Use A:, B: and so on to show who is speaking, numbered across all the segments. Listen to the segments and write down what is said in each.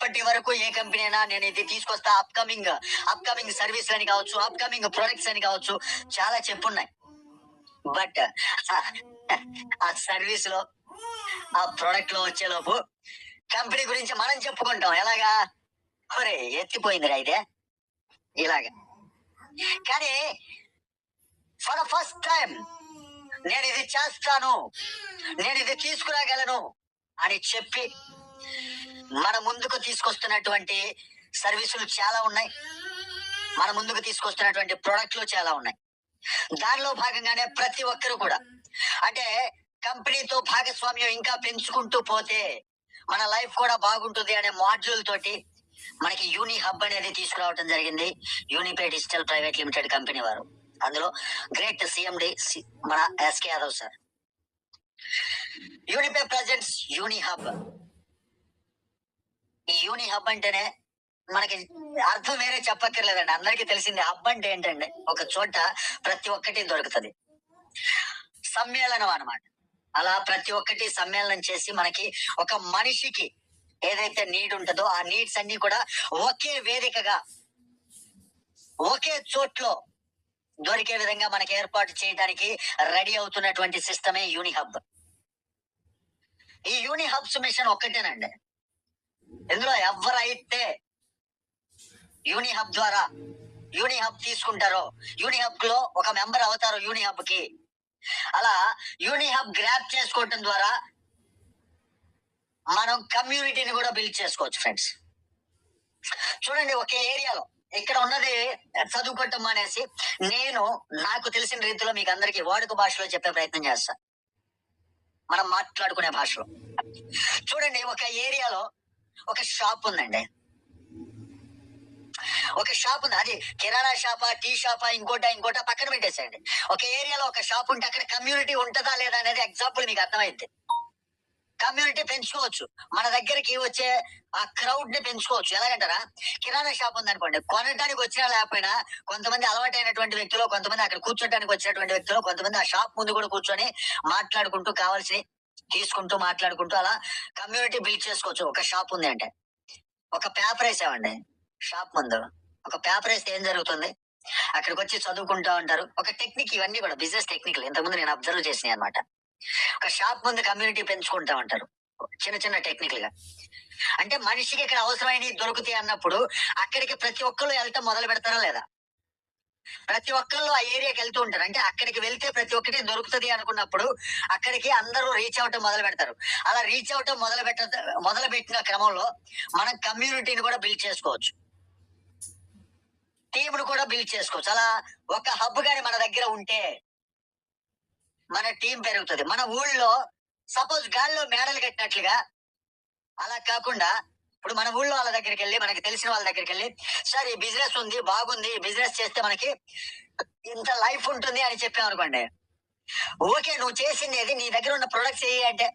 A: ఇప్పటి వరకు ఏ కంపెనీ అయినా నేను ఇది తీసుకొస్తా, అప్కమింగ్ సర్వీస్ అని కావచ్చు, అప్కమింగ్ ప్రొడక్ట్స్ అని కావచ్చు, చాలా చెప్పున్నాయి. బట్ ఆ సర్వీస్ లో, ఆ ప్రొడక్ట్ లో వచ్చేలోపు కంపెనీ గురించి మనం చెప్పుకుంటాం. ఎలాగా? ఒరే ఎత్తిపోయిందిరా ఇదే, ఇలాగా. కానీ ఫర్ ద ఫస్ట్ టైం నేను ఇది చేస్తాను, నేను ఇది తీసుకురాగలను అని చెప్పి మన ముందుకు తీసుకొస్తున్నటువంటి సర్వీసులు చాలా ఉన్నాయి, మన ముందుకు తీసుకొస్తున్నటువంటి ప్రొడక్ట్లు చాలా ఉన్నాయి. దానిలో భాగంగానే ప్రతి ఒక్కరు కూడా, అంటే కంపెనీతో భాగస్వామ్యం ఇంకా పెంచుకుంటూ పోతే మన లైఫ్ కూడా బాగుంటుంది అనే మాడ్యూల్ తోటి మనకి యూని హబ్ అనేది తీసుకురావడం జరిగింది, యూనిపే డిజిటల్ ప్రైవేట్ లిమిటెడ్ కంపెనీ వారు. అందులో గ్రేట్ సిఎండి మన ఎస్కే యాదవ్ సార్. యూనిపే ప్రజెంట్స్ యూని హబ్. ఈ యూని హబ్ అంటేనే మనకి అర్థం వేరే చెప్పక్కర్లేదండి, అందరికీ తెలిసింది. హబ్ అంటే ఏంటండి? ఒక చోట ప్రతి ఒక్కటి దొరుకుతుంది, సమ్మేళనం అన్నమాట. అలా ప్రతి ఒక్కటి సమ్మేళనం చేసి మనకి ఒక మనిషికి ఏదైతే నీడ్ ఉంటుందో ఆ నీడ్స్ అన్ని కూడా ఒకే వేదికగా, ఒకే చోట్లో దొరికే విధంగా మనకి ఏర్పాటు చేయడానికి రెడీ అవుతున్నటువంటి సిస్టమే యూని హబ్. ఈ యూని హబ్స్ మిషన్ ఒక్కటేనండి. ఇందులో ఎవరైతే యూని హబ్ ద్వారా యూని హబ్ తీసుకుంటారో, యూని హబ్ లో ఒక మెంబర్ అవుతారో యూని హబ్ కి, అలా యూని హబ్ గ్రాప్ చేసుకోవటం ద్వారా మనం కమ్యూనిటీని కూడా బిల్డ్ చేసుకోవచ్చు ఫ్రెండ్స్. చూడండి, ఒకే ఏరియాలో ఇక్కడ ఉన్నది చదువుకోవటం అనేసి నేను నాకు తెలిసిన రీతిలో మీకు అందరికి వాడుక భాషలో చెప్పే ప్రయత్నం చేస్తా, మనం మాట్లాడుకునే భాషలో. చూడండి, ఒక ఏరియాలో ఒక షాప్ ఉందండి, ఒక షాప్ ఉంది. అది కిరాణా షాపా, టీ షాపా, ఇంకోటా పక్కన పెట్టేసేయండి. ఒక ఏరియాలో ఒక షాప్ ఉంటే అక్కడ కమ్యూనిటీ ఉంటుందా లేదా అనేది ఎగ్జాంపుల్ మీకు అర్థమైంది. కమ్యూనిటీ పెంచుకోవచ్చు, మన దగ్గరికి వచ్చే ఆ క్రౌడ్ ని పెంచుకోవచ్చు. ఎలాగంటారా? కిరాణా షాప్ ఉందనుకోండి, కొనడానికి వచ్చినా లేకపోయినా కొంతమంది అలవాటైనటువంటి వ్యక్తులు, కొంతమంది అక్కడ కూర్చోడానికి వచ్చినటువంటి వ్యక్తులు, కొంతమంది ఆ షాప్ ముందు కూడా కూర్చొని మాట్లాడుకుంటూ, కావాల్సి తీసుకుంటూ, మాట్లాడుకుంటూ అలా కమ్యూనిటీ బిల్డ్ చేసుకోవచ్చు. ఒక షాప్ ఉంది అంటే, ఒక పేపర్ వేసామండి షాప్ ముందు, ఒక పేపర్ వేస్తే ఏం జరుగుతుంది? అక్కడికి వచ్చి చదువుకుంటా ఉంటారు. ఒక టెక్నిక్, ఇవన్నీ కూడా బిజినెస్ టెక్నిక్లు ఇంతకుముందు నేను అబ్జర్వ్ చేసినాయి అనమాట. ఒక షాప్ ముందు కమ్యూనిటీ పెంచుకుంటా ఉంటారు, చిన్న చిన్న టెక్నికల్ గా. అంటే మనిషికి ఇక్కడ అవసరమైనవి దొరుకుతాయి అన్నప్పుడు అక్కడికి ప్రతి ఒక్కరు వెళ్తాం మొదలు పెడతారా లేదా? ప్రతి ఒక్కళ్ళు ఆ ఏరియాకి వెళ్తూ ఉంటారు. అంటే అక్కడికి వెళ్తే ప్రతి ఒక్కటి దొరుకుతుంది అనుకున్నప్పుడు అక్కడికి అందరూ రీచ్ అవటం మొదలు పెడతారు. అలా రీచ్ అవటం మొదలు పెట్టిన క్రమంలో మనం కమ్యూనిటీని కూడా బిల్డ్ చేసుకోవచ్చు, టీంను కూడా బిల్డ్ చేసుకోవచ్చు. అలా ఒక హబ్ గాని మన దగ్గర ఉంటే మన టీం పెరుగుతుంది. మన ఊళ్ళో సపోజ్ గాల్లో మేడలు కట్టినట్లుగా, అలా కాకుండా ఇప్పుడు మన ఊళ్ళో వాళ్ళ దగ్గరికి వెళ్ళి, మనకి తెలిసిన వాళ్ళ దగ్గరికి వెళ్ళి, సార్ ఈ బిజినెస్ ఉంది, బాగుంది, ఈ బిజినెస్ చేస్తే మనకి ఇంత లైఫ్ ఉంటుంది అని చెప్పాం అనుకోండి. ఓకే, నువ్వు చేసింది ఏది? నీ దగ్గర ఉన్న ప్రొడక్ట్స్ ఏ అంటే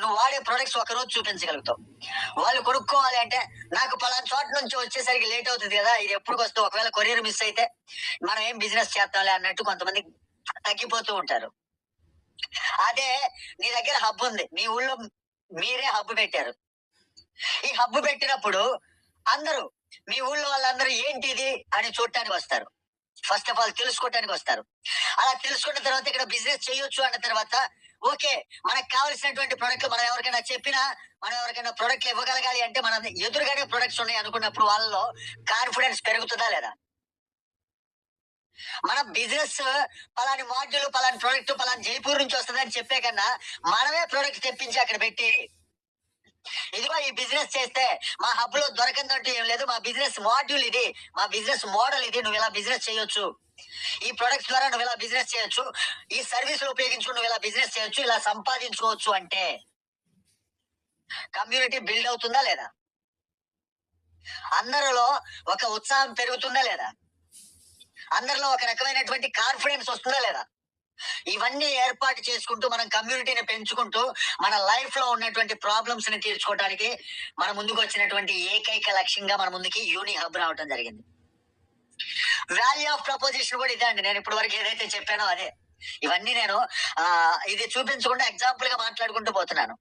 A: నువ్వు వాడే ప్రొడక్ట్స్ ఒక రోజు చూపించగలుగుతావు. వాళ్ళు కొనుక్కోవాలి అంటే, నాకు పలానా చోట నుంచి వచ్చేసరికి లేట్ అవుతుంది కదా, ఇది ఎప్పుడు వస్తావు, ఒకవేళ కొరియర్ మిస్ అయితే మనం ఏం బిజినెస్ చేస్తాంలే అన్నట్టు కొంతమంది తగ్గిపోతూ ఉంటారు. అదే నీ దగ్గర హబ్ ఉంది, మీ ఊళ్ళో మీరే హబ్ పెట్టారు. ఈ హబ్ పెట్టినప్పుడు అందరూ, మీ ఊళ్ళో వాళ్ళందరూ ఏంటిది అని చూడటానికి వస్తారు. ఫస్ట్ ఆఫ్ ఆల్ తెలుసుకోవటానికి వస్తారు. అలా తెలుసుకున్న తర్వాత ఇక్కడ బిజినెస్ చేయొచ్చు అన్న తర్వాత, ఓకే, మనకు కావాల్సినటువంటి ప్రొడక్ట్లు మనం ఎవరికైనా చెప్పినా, మనం ఎవరికైనా ప్రొడక్ట్లు ఇవ్వగలగాలి అంటే మన ఎదురుగానే ప్రొడక్ట్స్ ఉన్నాయి అనుకున్నప్పుడు వాళ్ళలో కాన్ఫిడెన్స్ పెరుగుతుందా లేదా? మన బిజినెస్ పలాని మాడ్యూల్, పలాని ప్రొడక్ట్ పలాని జైపూర్ నుంచి వస్తుంది అని చెప్పే కన్నా మనమే ప్రొడక్ట్ తెప్పించి అక్కడ పెట్టి, ఇదిగో ఈ బిజినెస్ చేస్తే మా హబ్ లో దొరకందంటూ ఏం లేదు, మా బిజినెస్ మాడ్యూల్ ఇది, మా బిజినెస్ మోడల్ ఇది, నువ్వు ఇలా బిజినెస్ చేయొచ్చు, ఈ ప్రొడక్ట్స్ ద్వారా నువ్వు ఇలా బిజినెస్ చేయొచ్చు, ఈ సర్వీసులు ఉపయోగించుకుని నువ్వు ఇలా బిజినెస్ చేయొచ్చు, ఇలా సంపాదించుకోవచ్చు అంటే కమ్యూనిటీ బిల్డ్ అవుతుందా లేదా? అందరిలో ఒక ఉత్సాహం పెరుగుతుందా లేదా? అందరిలో ఒక రకమైనటువంటి కాన్ఫిడెన్స్ వస్తుందా లేదా? ఇవన్నీ ఏర్పాటు చేసుకుంటూ మనం కమ్యూనిటీని పెంచుకుంటూ మన లైఫ్ లో ఉన్నటువంటి ప్రాబ్లమ్స్ ని తీర్చుకోవడానికి మన ముందుకు వచ్చినటువంటి ఏకైక లక్ష్యంగా మన ముందుకి యూని హబ్ రావడం జరిగింది. వాల్యూ ఆఫ్ ప్రపోజిషన్ కూడా ఇదే అండి. నేను ఇప్పటి వరకు ఏదైతే చెప్పానో అదే. ఇవన్నీ నేను ఇది చూపించకుండా ఎగ్జాంపుల్ గా మాట్లాడుకుంటూ పోతున్నాను.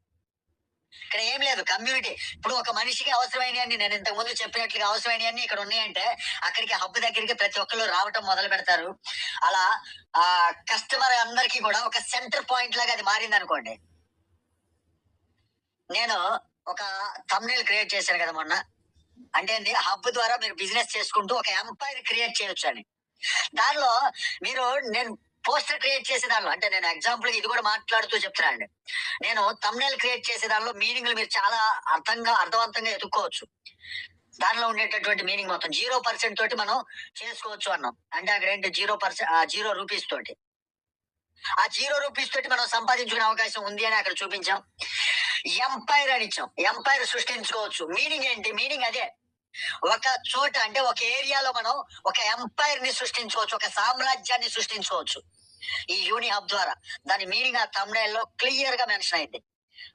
A: ఇక్కడ ఏం లేదు కమ్యూనిటీ. ఇప్పుడు ఒక మనిషికి అవసరమైనవన్నీ నేను ఇంతకు ముందు చెప్పినట్లుగా అవసరమైనవన్నీ ఇక్కడ ఉన్నాయంటే అక్కడికి హబ్ దగ్గరికి ప్రతి ఒక్కరు రావటం మొదలు పెడతారు. అలా ఆ కస్టమర్ అందరికీ కూడా ఒక సెంటర్ పాయింట్ లాగా అది మారింది అనుకోండి. నేను ఒక థంబ్‌నెయిల్ క్రియేట్ చేశాను కదా మొన్న. అంటే ఏంది హబ్ ద్వారా మీరు బిజినెస్ చేసుకుంటూ ఒక ఎంపైర్ క్రియేట్ చేయొచ్చు అని. దానిలో మీరు నేను పోస్టర్ క్రియేట్ చేసే దానిలో అంటే నేను ఎగ్జాంపుల్ ఇది కూడా మాట్లాడుతూ చెప్తున్నా అండి. నేను థంబ్‌నెయిల్ క్రియేట్ చేసే దానిలో మీనింగ్లు మీరు చాలా అర్థవంతంగా ఎతుక్కోవచ్చు. దానిలో ఉండేటటువంటి మీనింగ్ మొత్తం 0% తోటి మనం చేసుకోవచ్చు అన్నాం. అంటే అక్కడ ఏంటి 0 రూపీస్ తోటి. ఆ 0 రూపీస్ తోటి మనం సంపాదించుకునే అవకాశం ఉంది అని అక్కడ చూపించాం. ఎంపైర్ అని ఇచ్చాం. ఎంపైర్ సృష్టించుకోవచ్చు. మీనింగ్ ఏంటి? మీనింగ్ అదే. ఒక చోట అంటే ఒక ఏరియాలో మనం ఒక ఎంపైర్ ని సృష్టించుకోవచ్చు. ఒక సామ్రాజ్యాన్ని సృష్టించుకోవచ్చు. ఈ యూని హబ్ ద్వారా. దాని మీనింగ్ ఆ థంబ్‌నెయిల్ లో క్లియర్ గా మెన్షన్ అయింది.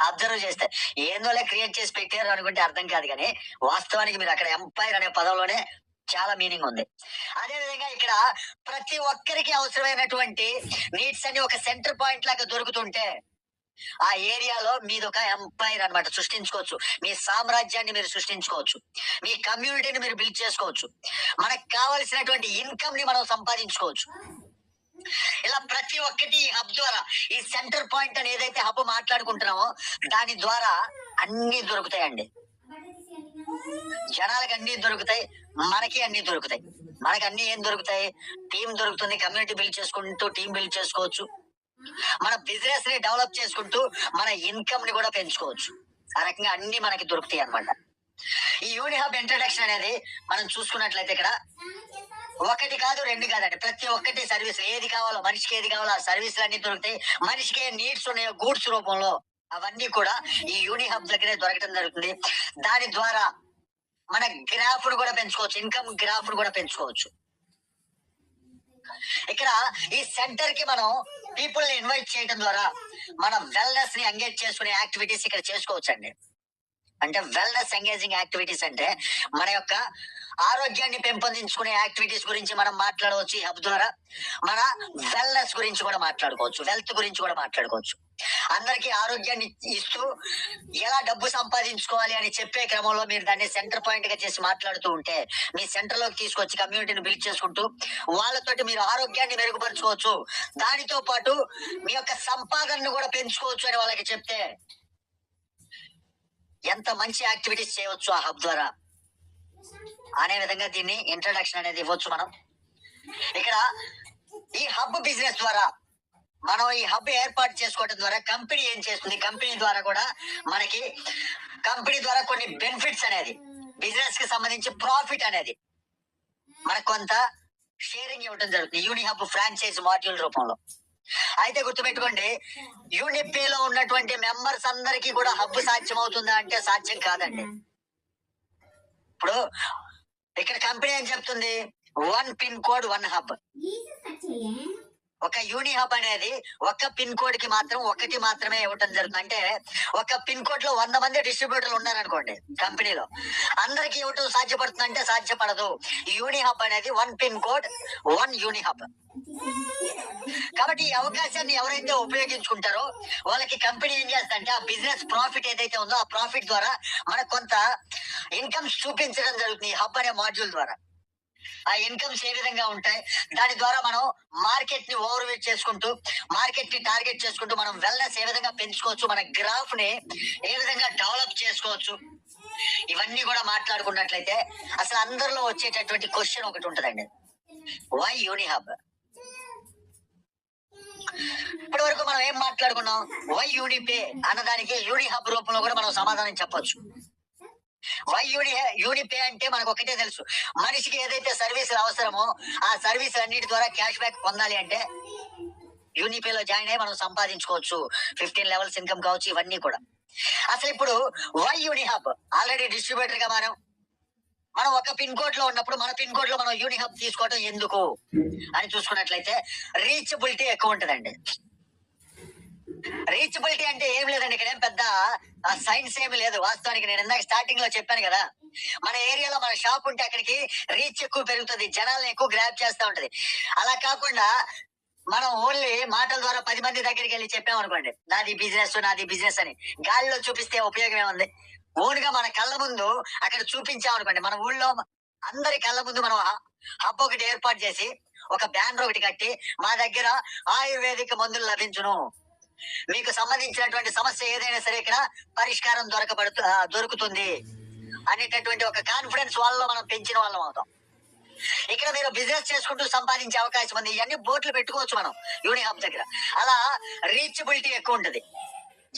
A: అబ్జర్వ్ చేస్తే ఏందోలే క్రియేట్ చేసి పెట్టారు అనుకుంటే అర్థం కాదు కానీ వాస్తవానికి మీరు అక్కడ ఎంపైర్ అనే పదంలోనే చాలా మీనింగ్ ఉంది. అదే విధంగా ఇక్కడ ప్రతి ఒక్కరికి అవసరమైనటువంటి నీడ్స్ అని ఒక సెంటర్ పాయింట్ లాగా దొరుకుతుంటే ఆ ఏరియాలో మీది ఒక ఎంపైర్ అన్నమాట సృష్టించుకోవచ్చు. మీ సామ్రాజ్యాన్ని మీరు సృష్టించుకోవచ్చు. మీ కమ్యూనిటీని మీరు బిల్డ్ చేసుకోవచ్చు. మనకు కావలసినటువంటి ఇన్కమ్ ని మనం సంపాదించుకోవచ్చు. ఇలా ప్రతి ఒక్కటి ఈ హబ్ ద్వారా ఈ సెంటర్ పాయింట్ అని ఏదైతే హబ్ మాట్లాడుకుంటున్నామో దాని ద్వారా అన్ని దొరుకుతాయండి. జనాలకి అన్ని దొరుకుతాయి. మనకి అన్ని దొరుకుతాయి. మనకి అన్ని ఏం దొరుకుతాయి? టీం దొరుకుతుంది. కమ్యూనిటీ బిల్డ్ చేసుకుంటూ టీం బిల్డ్ చేసుకోవచ్చు. మన బిజినెస్ ని డెవలప్ చేసుకుంటూ మన ఇన్కమ్ ని కూడా పెంచుకోవచ్చు. ఆ రకంగా అన్ని మనకి దొరుకుతాయి అన్నమాట. ఈ యూని హబ్ ఇంట్రడక్షన్ అనేది మనం చూసుకున్నట్లయితే ఇక్కడ ఒకటి కాదు రెండు కాదండి. ప్రతి ఒక్కటి సర్వీస్ ఏది కావాలో మనిషికి ఏది కావాలో ఆ సర్వీసులు అన్ని దొరుకుతాయి. మనిషికి ఏ నీడ్స్ ఉన్నాయో గూడ్స్ రూపంలో అవన్నీ కూడా ఈ యూని హబ్ దగ్గరే దొరకడం జరుగుతుంది. దాని ద్వారా మన గ్రాఫ్ కూడా పెంచుకోవచ్చు. ఇన్కమ్ గ్రాఫ్ కూడా పెంచుకోవచ్చు. ఇక్కడ ఈ సెంటర్ కి మనం పీపుల్ ని ఇన్వైట్ చేయడం ద్వారా మన వెల్నెస్ ని ఎంగేజ్ చేసుకునే యాక్టివిటీస్ ఇక్కడ చేసుకోవచ్చు అండి. అంటే వెల్నెస్ ఎంగేజింగ్ యాక్టివిటీస్ అంటే మన యొక్క ఆరోగ్యాన్ని పెంపొందించుకునే యాక్టివిటీస్ గురించి మనం మాట్లాడవచ్చు. ఈ హబ్ ద్వారా మన వెల్నెస్ గురించి కూడా మాట్లాడుకోవచ్చు. వెల్త్ గురించి కూడా మాట్లాడుకోవచ్చు. అందరికీ ఆరోగ్యాన్ని ఇస్తూ ఎలా డబ్బు సంపాదించుకోవాలి అని చెప్పే క్రమంలో మీరు దాన్ని సెంటర్ పాయింట్ గా చేసి మాట్లాడుతూ ఉంటే మీ సెంటర్ లోకి తీసుకొచ్చి కమ్యూనిటీని బిల్డ్ చేసుకుంటూ వాళ్ళతోటి మీరు ఆరోగ్యాన్ని మెరుగుపరుచుకోవచ్చు. దానితో పాటు మీ యొక్క సంపాదనను కూడా పెంచుకోవచ్చు అని వాళ్ళకి చెప్తే ఎంత మంచి యాక్టివిటీస్ చేయవచ్చు ఆ హబ్ ద్వారా అనే విధంగా దీన్ని ఇంట్రడక్షన్ అనేది ఇవ్వచ్చు మనం. ఇక్కడ ఈ హబ్ బిజినెస్ ద్వారా మనం ఈ హబ్ ఏర్పాటు చేసుకోవడం ద్వారా కంపెనీ ఏం చేస్తుంది? కంపెనీ ద్వారా కూడా మనకి కంపెనీ ద్వారా కొన్ని బెనిఫిట్స్ అనేది బిజినెస్ కి సంబంధించి ప్రాఫిట్ అనేది మనకు కొంత షేరింగ్ ఇవ్వడం జరుగుతుంది యూని హబ్ ఫ్రాంచైజ్ మాడ్యూల్ రూపంలో. అయితే గుర్తుపెట్టుకోండి, యూనిపేలో ఉన్నటువంటి మెంబర్స్ అందరికీ కూడా హబ్ సాధ్యం అవుతుందా అంటే సాధ్యం కాదండి. ఇప్పుడు ఇక్కడ కంపెనీ ఏం చెప్తుంది? 1 పిన్ కోడ్ 1 హబ్. ఒక యూని హబ్ అనేది ఒక పిన్ కోడ్ కి ఒకటి మాత్రమే ఇవ్వటం జరుగుతుంది. అంటే ఒక పిన్ కోడ్ లో 100 మంది డిస్ట్రిబ్యూటర్లు ఉన్నారనుకోండి కంపెనీలో, అందరికి ఇవ్వటం సాధ్యపడుతుంది అంటే సాధ్యపడదు. యూని హబ్ అనేది 1 పిన్ కోడ్ 1 యూని హబ్. కాబట్టి ఈ అవకాశాన్ని ఎవరైతే ఉపయోగించుకుంటారో వాళ్ళకి కంపెనీ ఏం చేస్తుందంటే ఆ బిజినెస్ ప్రాఫిట్ ఏదైతే ఉందో ఆ ప్రాఫిట్ ద్వారా మనకు కొంత ఇన్కమ్స్ చూపించడం జరుగుతుంది ఈ హబ్ అనే మాడ్యూల్ ద్వారా. ఆ ఇన్కమ్స్ ఏ విధంగా ఉంటాయి? దాని ద్వారా మనం మార్కెట్ ని ఓవర్వేట్ చేసుకుంటూ మార్కెట్ ని టార్గెట్ చేసుకుంటూ మనం వెల్నెస్ ఏ విధంగా పెంచుకోవచ్చు, మన గ్రాఫ్ ని ఏ విధంగా డెవలప్ చేసుకోవచ్చు, ఇవన్నీ కూడా మాట్లాడుకున్నట్లయితే అసలు అందరిలో వచ్చేటటువంటి క్వశ్చన్ ఒకటి ఉంటదండి, వై యూని హబ్? ఇప్పటి వరకు మనం ఏం మాట్లాడుకున్నాం? వై యూనిపే అన్నదానికి యూని హబ్ రూపంలో కూడా మనం సమాధానం చెప్పొచ్చు. వై యూనిపే అంటే మనకు ఒకటే తెలుసు, మనిషికి ఏదైతే సర్వీసులు అవసరమో ఆ సర్వీసులు అన్నిటి ద్వారా క్యాష్ బ్యాక్ పొందాలి అంటే యూనిపేలో జాయిన్ అయ్యి మనం సంపాదించుకోవచ్చు. 15 లెవెల్స్ ఇన్కమ్ కావచ్చు, ఇవన్నీ కూడా. అసలు ఇప్పుడు వై యూని హబ్? ఆల్రెడీ డిస్ట్రిబ్యూటర్ గా మనం ఒక పిన్ కోడ్ లో ఉన్నప్పుడు మన పిన్ కోడ్ లో మనం యూని హబ్ తీసుకోవడం ఎందుకు అని చూసుకున్నట్లయితే రీచబిలిటీ ఎక్కువ ఉంటదండి. రీచబిలిటీ అంటే ఏం లేదండి, ఇక్కడ ఏం పెద్ద సైన్స్ ఏమి లేదు. వాస్తవానికి నేను ఇందాక స్టార్టింగ్ లో చెప్పాను కదా, మన ఏరియాలో మన షాప్ ఉంటే అక్కడికి రీచ్ ఎక్కువ పెరుగుతుంది, జనాలను ఎక్కువ గ్రాప్ చేస్తూ ఉంటది. అలా కాకుండా మనం ఓన్లీ మాటల ద్వారా 10 మంది దగ్గరికి వెళ్ళి చెప్పామనుకోండి, నాది బిజినెస్ అని. గాలిలో చూపిస్తే ఉపయోగం ఏముంది? ఓన్ గా మన కళ్ళ ముందు అక్కడ చూపించామనుకోండి, మన ఊళ్ళో అందరి కళ్ళ ముందు మనం హబ్ ఒకటి ఏర్పాటు చేసి, ఒక బ్యానర్ ఒకటి కట్టి, మా దగ్గర ఆయుర్వేదిక్ మందులు లభించును, మీకు సంబంధించినటువంటి సమస్య ఏదైనా సరే ఇక్కడ పరిష్కారం దొరుకుతుంది అనేటటువంటి ఒక కాన్ఫిడెన్స్ వాళ్ళలో మనం పెంచిన వాళ్ళం అవుతాం. ఇక్కడ మీరు బిజినెస్ చేసుకుంటూ సంపాదించే అవకాశం ఉంది. ఇవన్నీ బోర్డులు పెట్టుకోవచ్చు మనం యూనిహబ్ దగ్గర. అలా రీచబిలిటీ ఎక్కువ ఉంటుంది.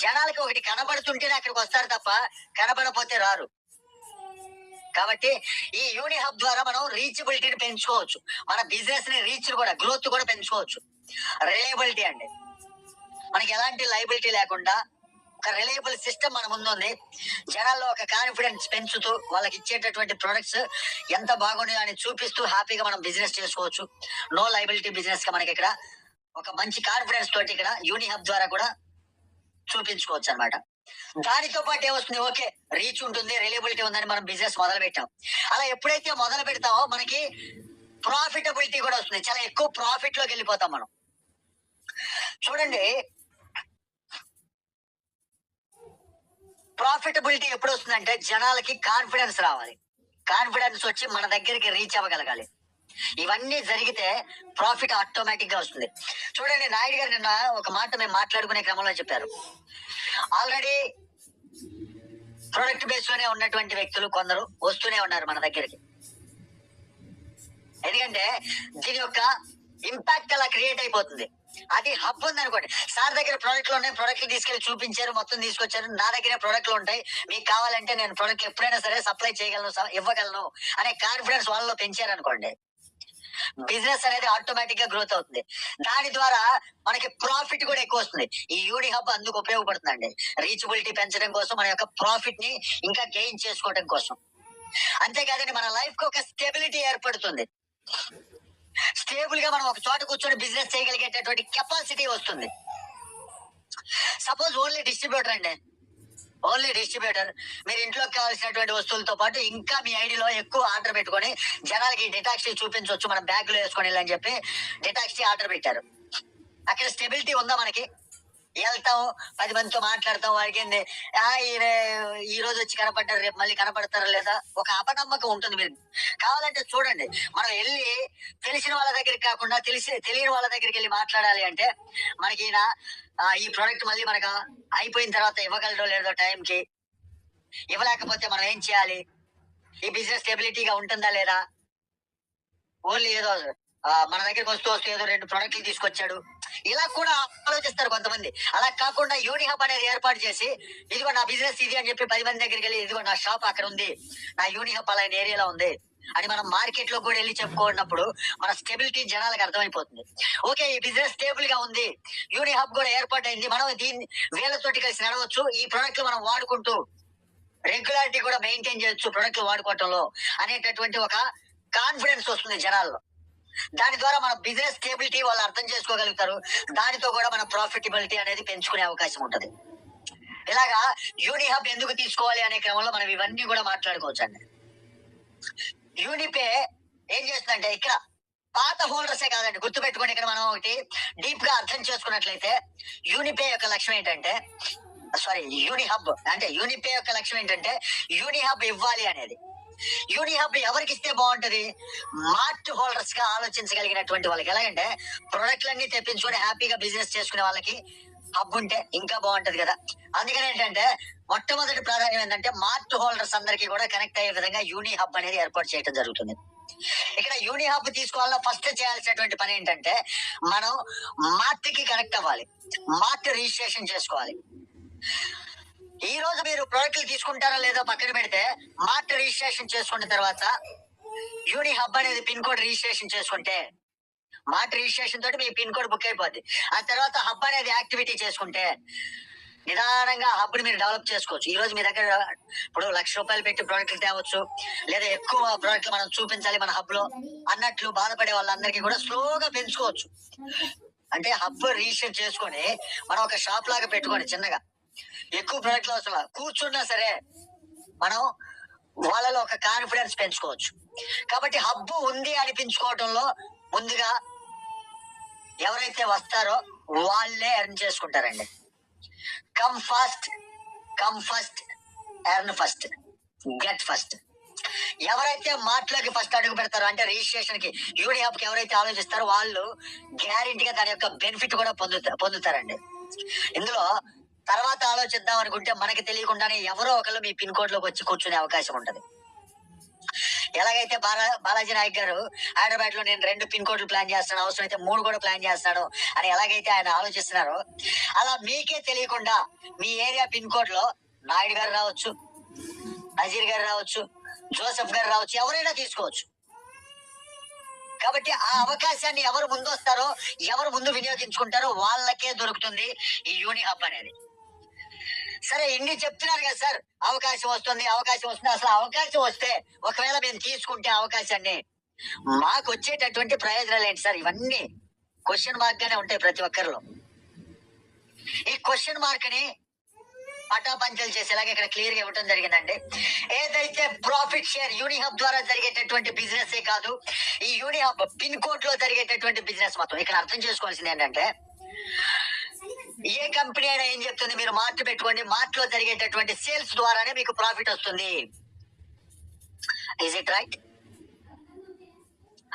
A: జనాలకి ఒకటి కనబడుతుంటేనే అక్కడికి వస్తారు తప్ప కనబడపోతే రారు. కాబట్టి ఈ యూనిహబ్ ద్వారా మనం రీచబిలిటీని పెంచుకోవచ్చు, మన బిజినెస్ ని రీచ్ కూడా, గ్రోత్ కూడా పెంచుకోవచ్చు. రిలయబిలిటీ అండి, మనకి ఎలాంటి లయబిలిటీ లేకుండా ఒక రిలయబుల్ సిస్టమ్ మన ముందు ఉంది. జనాల్లో ఒక కాన్ఫిడెన్స్ పెంచుతూ వాళ్ళకి ఇచ్చేటటువంటి ప్రొడక్ట్స్ ఎంత బాగున్నాయో అని చూపిస్తూ హ్యాపీగా మనం బిజినెస్ చేసుకోవచ్చు. నో లయబిలిటీ బిజినెస్ గా మనకి ఇక్కడ ఒక మంచి కాన్ఫిడెన్స్ తోటి ఇక్కడ యూనిహబ్ ద్వారా కూడా చూపించుకోవచ్చు అనమాట. దానితో పాటు ఏమొస్తుంది, ఓకే రీచ్ ఉంటుంది, రిలయబిలిటీ ఉందని మనం బిజినెస్ మొదలు పెట్టాం. అలా ఎప్పుడైతే మొదలు పెడతామో మనకి ప్రాఫిటబిలిటీ కూడా వస్తుంది. చాలా ఎక్కువ ప్రాఫిట్ లోకి వెళ్ళిపోతాం మనం. చూడండి, ప్రాఫిటబిలిటీ ఎప్పుడు వస్తుందంటే జనాలకి కాన్ఫిడెన్స్ రావాలి. కాన్ఫిడెన్స్ వచ్చి మన దగ్గరికి రీచ్ అవ్వగలగాలి. ఇవన్నీ జరిగితే ప్రాఫిట్ ఆటోమేటిక్ గా వస్తుంది. చూడండి, నాయుడు గారు నిన్న ఒక మాట మేము మాట్లాడుకునే క్రమంలో చెప్పారు, ఆల్రెడీ ప్రొడక్ట్ బేస్ లోనే ఉన్నటువంటి వ్యక్తులు కొందరు వస్తూనే ఉన్నారు మన దగ్గరికి. ఎందుకంటే దీని యొక్క ఇంపాక్ట్ అలా క్రియేట్ అయిపోతుంది. అది హబ్ ఉంది అనుకోండి, సార్ దగ్గర ప్రోడక్ట్లు ఉన్నాయి, ప్రోడక్ట్లు తీసుకెళ్లి చూపించారు, మొత్తం తీసుకొచ్చారు, నా దగ్గర ప్రోడక్ట్లు ఉంటాయి, మీకు కావాలంటే నేను ప్రోడక్ట్ ఎప్పుడైనా సరే సప్లై చేయగలను, ఇవ్వగలను అనే కాన్ఫిడెన్స్ వాళ్ళలో పెంచారనుకోండి, బిజినెస్ అనేది ఆటోమేటిక్ గా గ్రోత్ అవుతుంది. దాని ద్వారా మనకి ప్రాఫిట్ కూడా ఎక్కువ వస్తుంది. ఈ యూనిహబ్ అందుకు ఉపయోగపడుతుందండి, రీచబిలిటీ పెంచడం కోసం, మన యొక్క ప్రాఫిట్ ని ఇంకా గెయిన్ చేసుకోవడం కోసం. అంతేకాదండి, మన లైఫ్ కి ఒక స్టెబిలిటీ ఏర్పడుతుంది. స్టేబుల్ గా మనం ఒక చోట కూర్చొని బిజినెస్ చేయగలిగేటటువంటి కెపాసిటీ వస్తుంది. సపోజ్ ఓన్లీ డిస్ట్రిబ్యూటర్ అండి, ఓన్లీ డిస్ట్రిబ్యూటర్, మీరు ఇంట్లోకి కావాల్సినటువంటి వస్తువులతో పాటు ఇంకా మీ ఐడిలో ఎక్కువ ఆర్డర్ పెట్టుకొని జనాలకి డిటాక్సీ చూపించవచ్చు, మనం బ్యాగ్ లో వేసుకొని వెళ్ళని చెప్పి డిటాక్సీ ఆర్డర్ పెట్టారు. అక్కడ స్టెబిలిటీ ఉందా? మనకి వెళ్తాం, 10 మందితో మాట్లాడతాం, వాడికి ఏంది ఈ రోజు వచ్చి కనపడ్డారు, రేపు మళ్ళీ కనపడతారా లేదా, ఒక అపనమ్మకం ఉంటుంది. మీరు కావాలంటే చూడండి, మనం వెళ్ళి తెలిసిన వాళ్ళ దగ్గరికి కాకుండా తెలియని వాళ్ళ దగ్గరికి వెళ్ళి మాట్లాడాలి అంటే మనకి ఈయన ఈ ప్రోడక్ట్ మళ్ళీ మనకు అయిపోయిన తర్వాత ఇవ్వగలడో లేదో, టైంకి ఇవ్వలేకపోతే మనం ఏం చేయాలి, ఈ బిజినెస్ స్టెబిలిటీగా ఉంటుందా లేదా, ఓన్లీ ఏదో మన దగ్గరికి వస్తూ ఏదో 2 ప్రోడక్ట్లు తీసుకొచ్చాడు, ఇలా కూడా ఆలోచిస్తారు కొంతమంది. అలా కాకుండా యూనిహబ్ అనేది ఏర్పాటు చేసి, ఇదిగో నా బిజినెస్ ఇది అని చెప్పి 10 మంది దగ్గరికి వెళ్ళి, ఇదిగో నా షాప్ అక్కడ ఉంది, నా యూనిహబ్ అలా ఏరియాలో ఉంది అని మనం మార్కెట్ లో కూడా వెళ్ళి చెప్పుకున్నప్పుడు మన స్టెబిలిటీ జనాలకు అర్థమైపోతుంది. ఓకే, ఈ బిజినెస్ స్టేబుల్ గా ఉంది, యూనిహబ్ కూడా ఏర్పాటు అయింది, మనం దీన్ని వేలతోటి కలిసి నడవచ్చు, ఈ ప్రోడక్ట్లు మనం వాడుకుంటూ రెగ్యులారిటీ కూడా మెయింటైన్ చేయొచ్చు ప్రొడక్ట్లు వాడుకోవటంలో అనేటటువంటి ఒక కాన్ఫిడెన్స్ వస్తుంది జనాల్లో. దాని ద్వారా మన బిజినెస్ స్టేబిలిటీ వాళ్ళు అర్థం చేసుకోగలుగుతారు. దానితో కూడా మన ప్రాఫిటబిలిటీ అనేది పెంచుకునే అవకాశం ఉంటుంది. ఇలాగా యూనిహబ్ ఎందుకు తీసుకోవాలి అనే క్రమంలో మనం ఇవన్నీ కూడా మాట్లాడుకోవచ్చు అండి. యూనిపే ఏం చేస్తుందంటే, ఇక్కడ పాత హోల్డర్సే కాదండి, గుర్తుపెట్టుకోండి, ఇక్కడ మనం ఒకటి డీప్ గా అర్థం చేసుకున్నట్లయితే యూనిపే యొక్క లక్ష్యం ఏంటంటే, యూనిహబ్ అంటే యూనిపే యొక్క లక్ష్యం ఏంటంటే యూనిహబ్ ఇవ్వాలి అనేది. యూనిహబ్ ఎవరికి ఇస్తే బాగుంటది? మార్ట్ హోల్డర్స్ గా ఆలోచించగలిగినటువంటి వాళ్ళకి. ఎలాగంటే ప్రొడక్ట్లన్నీ తెప్పించుకొని హ్యాపీగా బిజినెస్ చేసుకునే వాళ్ళకి హబ్ ఉంటే ఇంకా బాగుంటది కదా. అందుకని ఏంటంటే మొట్టమొదటి ప్రాధాన్యం ఏంటంటే మార్ట్ హోల్డర్స్ అందరికీ కూడా కనెక్ట్ అయ్యే విధంగా యూనిహబ్ అనేది ఏర్పాటు చేయడం జరుగుతుంది. ఇక్కడ యూనిహబ్ తీసుకోవాలన్నా ఫస్ట్ చేయాల్సినటువంటి పని ఏంటంటే, మనం మార్ట్ కి కనెక్ట్ అవ్వాలి, మార్ట్ రిజిస్ట్రేషన్ చేసుకోవాలి. ఈ రోజు మీరు ప్రోడక్ట్లు తీసుకుంటారా లేదో పక్కన పెడితే, మార్ట్ రిజిస్ట్రేషన్ చేసుకున్న తర్వాత యూనిహబ్ అనేది పిన్ కోడ్ రిజిస్ట్రేషన్ చేసుకుంటే, మార్ట్ రిజిస్ట్రేషన్ తోటి మీ పిన్ కోడ్ బుక్ అయిపోద్ది. ఆ తర్వాత హబ్ అనేది యాక్టివిటీ చేసుకుంటే నిదానంగా హబ్ ని మీరు డెవలప్ చేసుకోవచ్చు. ఈ రోజు మీ దగ్గర ఇప్పుడు ₹1,00,000 పెట్టి ప్రోడక్ట్లు తేవచ్చు, లేదా ఎక్కువ ప్రోడక్ట్లు మనం చూపించాలి మన హబ్ లో అన్నట్లు బాధపడే వాళ్ళందరికీ కూడా స్లోగా పెంచుకోవచ్చు. అంటే హబ్ రిజిస్టర్ చేసుకొని మనం ఒక షాప్ లాగా పెట్టుకోండి, చిన్నగా ఎక్కువ ప్రోడక్ట్లు అవసరం, కూర్చున్నా సరే మనం వాళ్ళలో ఒక కాన్ఫిడెన్స్ పెంచుకోవచ్చు. కాబట్టి హబ్ ఉంది అనిపించుకోవటంలో ముందుగా ఎవరైతే వస్తారో వాళ్ళే ఎర్న్ చేసుకుంటారండి. Come fast, earn first, get first. ఎవరైతే మాటలోకి ఫస్ట్ అడుగు పెడతారో అంటే రిజిస్ట్రేషన్ కి యూని హబ్ కి ఎవరైతే ఆలోచిస్తారో వాళ్ళు గ్యారెంటీగా దాని యొక్క బెనిఫిట్ కూడా పొందుతారండి. ఇందులో తర్వాత ఆలోచిద్దాం అనుకుంటే మనకి తెలియకుండానే ఎవరో ఒకరు మీ పిన్ కోడ్ లోకి వచ్చి కూర్చునే అవకాశం ఉంటది. ఎలాగైతే బాలాజీ నాయక్ గారు హైదరాబాద్ లో నేను 2 పిన్ కోడ్లు ప్లాన్ చేస్తాను, అవసరం అయితే 3 కూడా ప్లాన్ చేస్తాను అని ఎలాగైతే ఆయన ఆలోచిస్తున్నారో, అలా మీకే తెలియకుండా మీ ఏరియా పిన్ కోడ్ లో నాయుడు గారు రావచ్చు, నజీర్ గారు రావచ్చు, జోసెఫ్ గారు రావచ్చు, ఎవరైనా తీసుకోవచ్చు. కాబట్టి ఆ అవకాశాన్ని ఎవరు ముందు వస్తారో, ఎవరు ముందు వినియోగించుకుంటారో వాళ్ళకే దొరుకుతుంది ఈ యూని హబ్ అనేది. సరే ఇన్ని చెప్తున్నారు కదా సార్, అవకాశం వస్తుంది. అసలు అవకాశం వస్తే ఒకవేళ మేము తీసుకుంటే అవకాశాన్ని మాకు వచ్చేటటువంటి ప్రయోజనాలు ఏంటి సార్? ఇవన్నీ క్వశ్చన్ మార్క్ గానే ఉంటాయి ప్రతి ఒక్కరిలో. ఈ క్వశ్చన్ మార్క్ ని పటాపంచలు చేసేలాగా ఇక్కడ క్లియర్ గా ఇవ్వడం జరిగిందండి. ఏదైతే ప్రాఫిట్ షేర్ యూని హబ్ ద్వారా జరిగేటటువంటి బిజినెస్ ఏ కాదు, ఈ యూని హబ్ పిన్ కోడ్ లో జరిగేటటువంటి బిజినెస్ మొత్తం ఇక్కడ అర్థం చేసుకోవాల్సింది ఏంటంటే, ఏ కంపెనీ అయినా ఏం చెప్తుంది, మీరు మార్ట్ పెట్టుకోండి, మార్ట్ లో జరిగేటటువంటి సేల్స్ ద్వారానే మీకు ప్రాఫిట్ వస్తుంది. Is it right?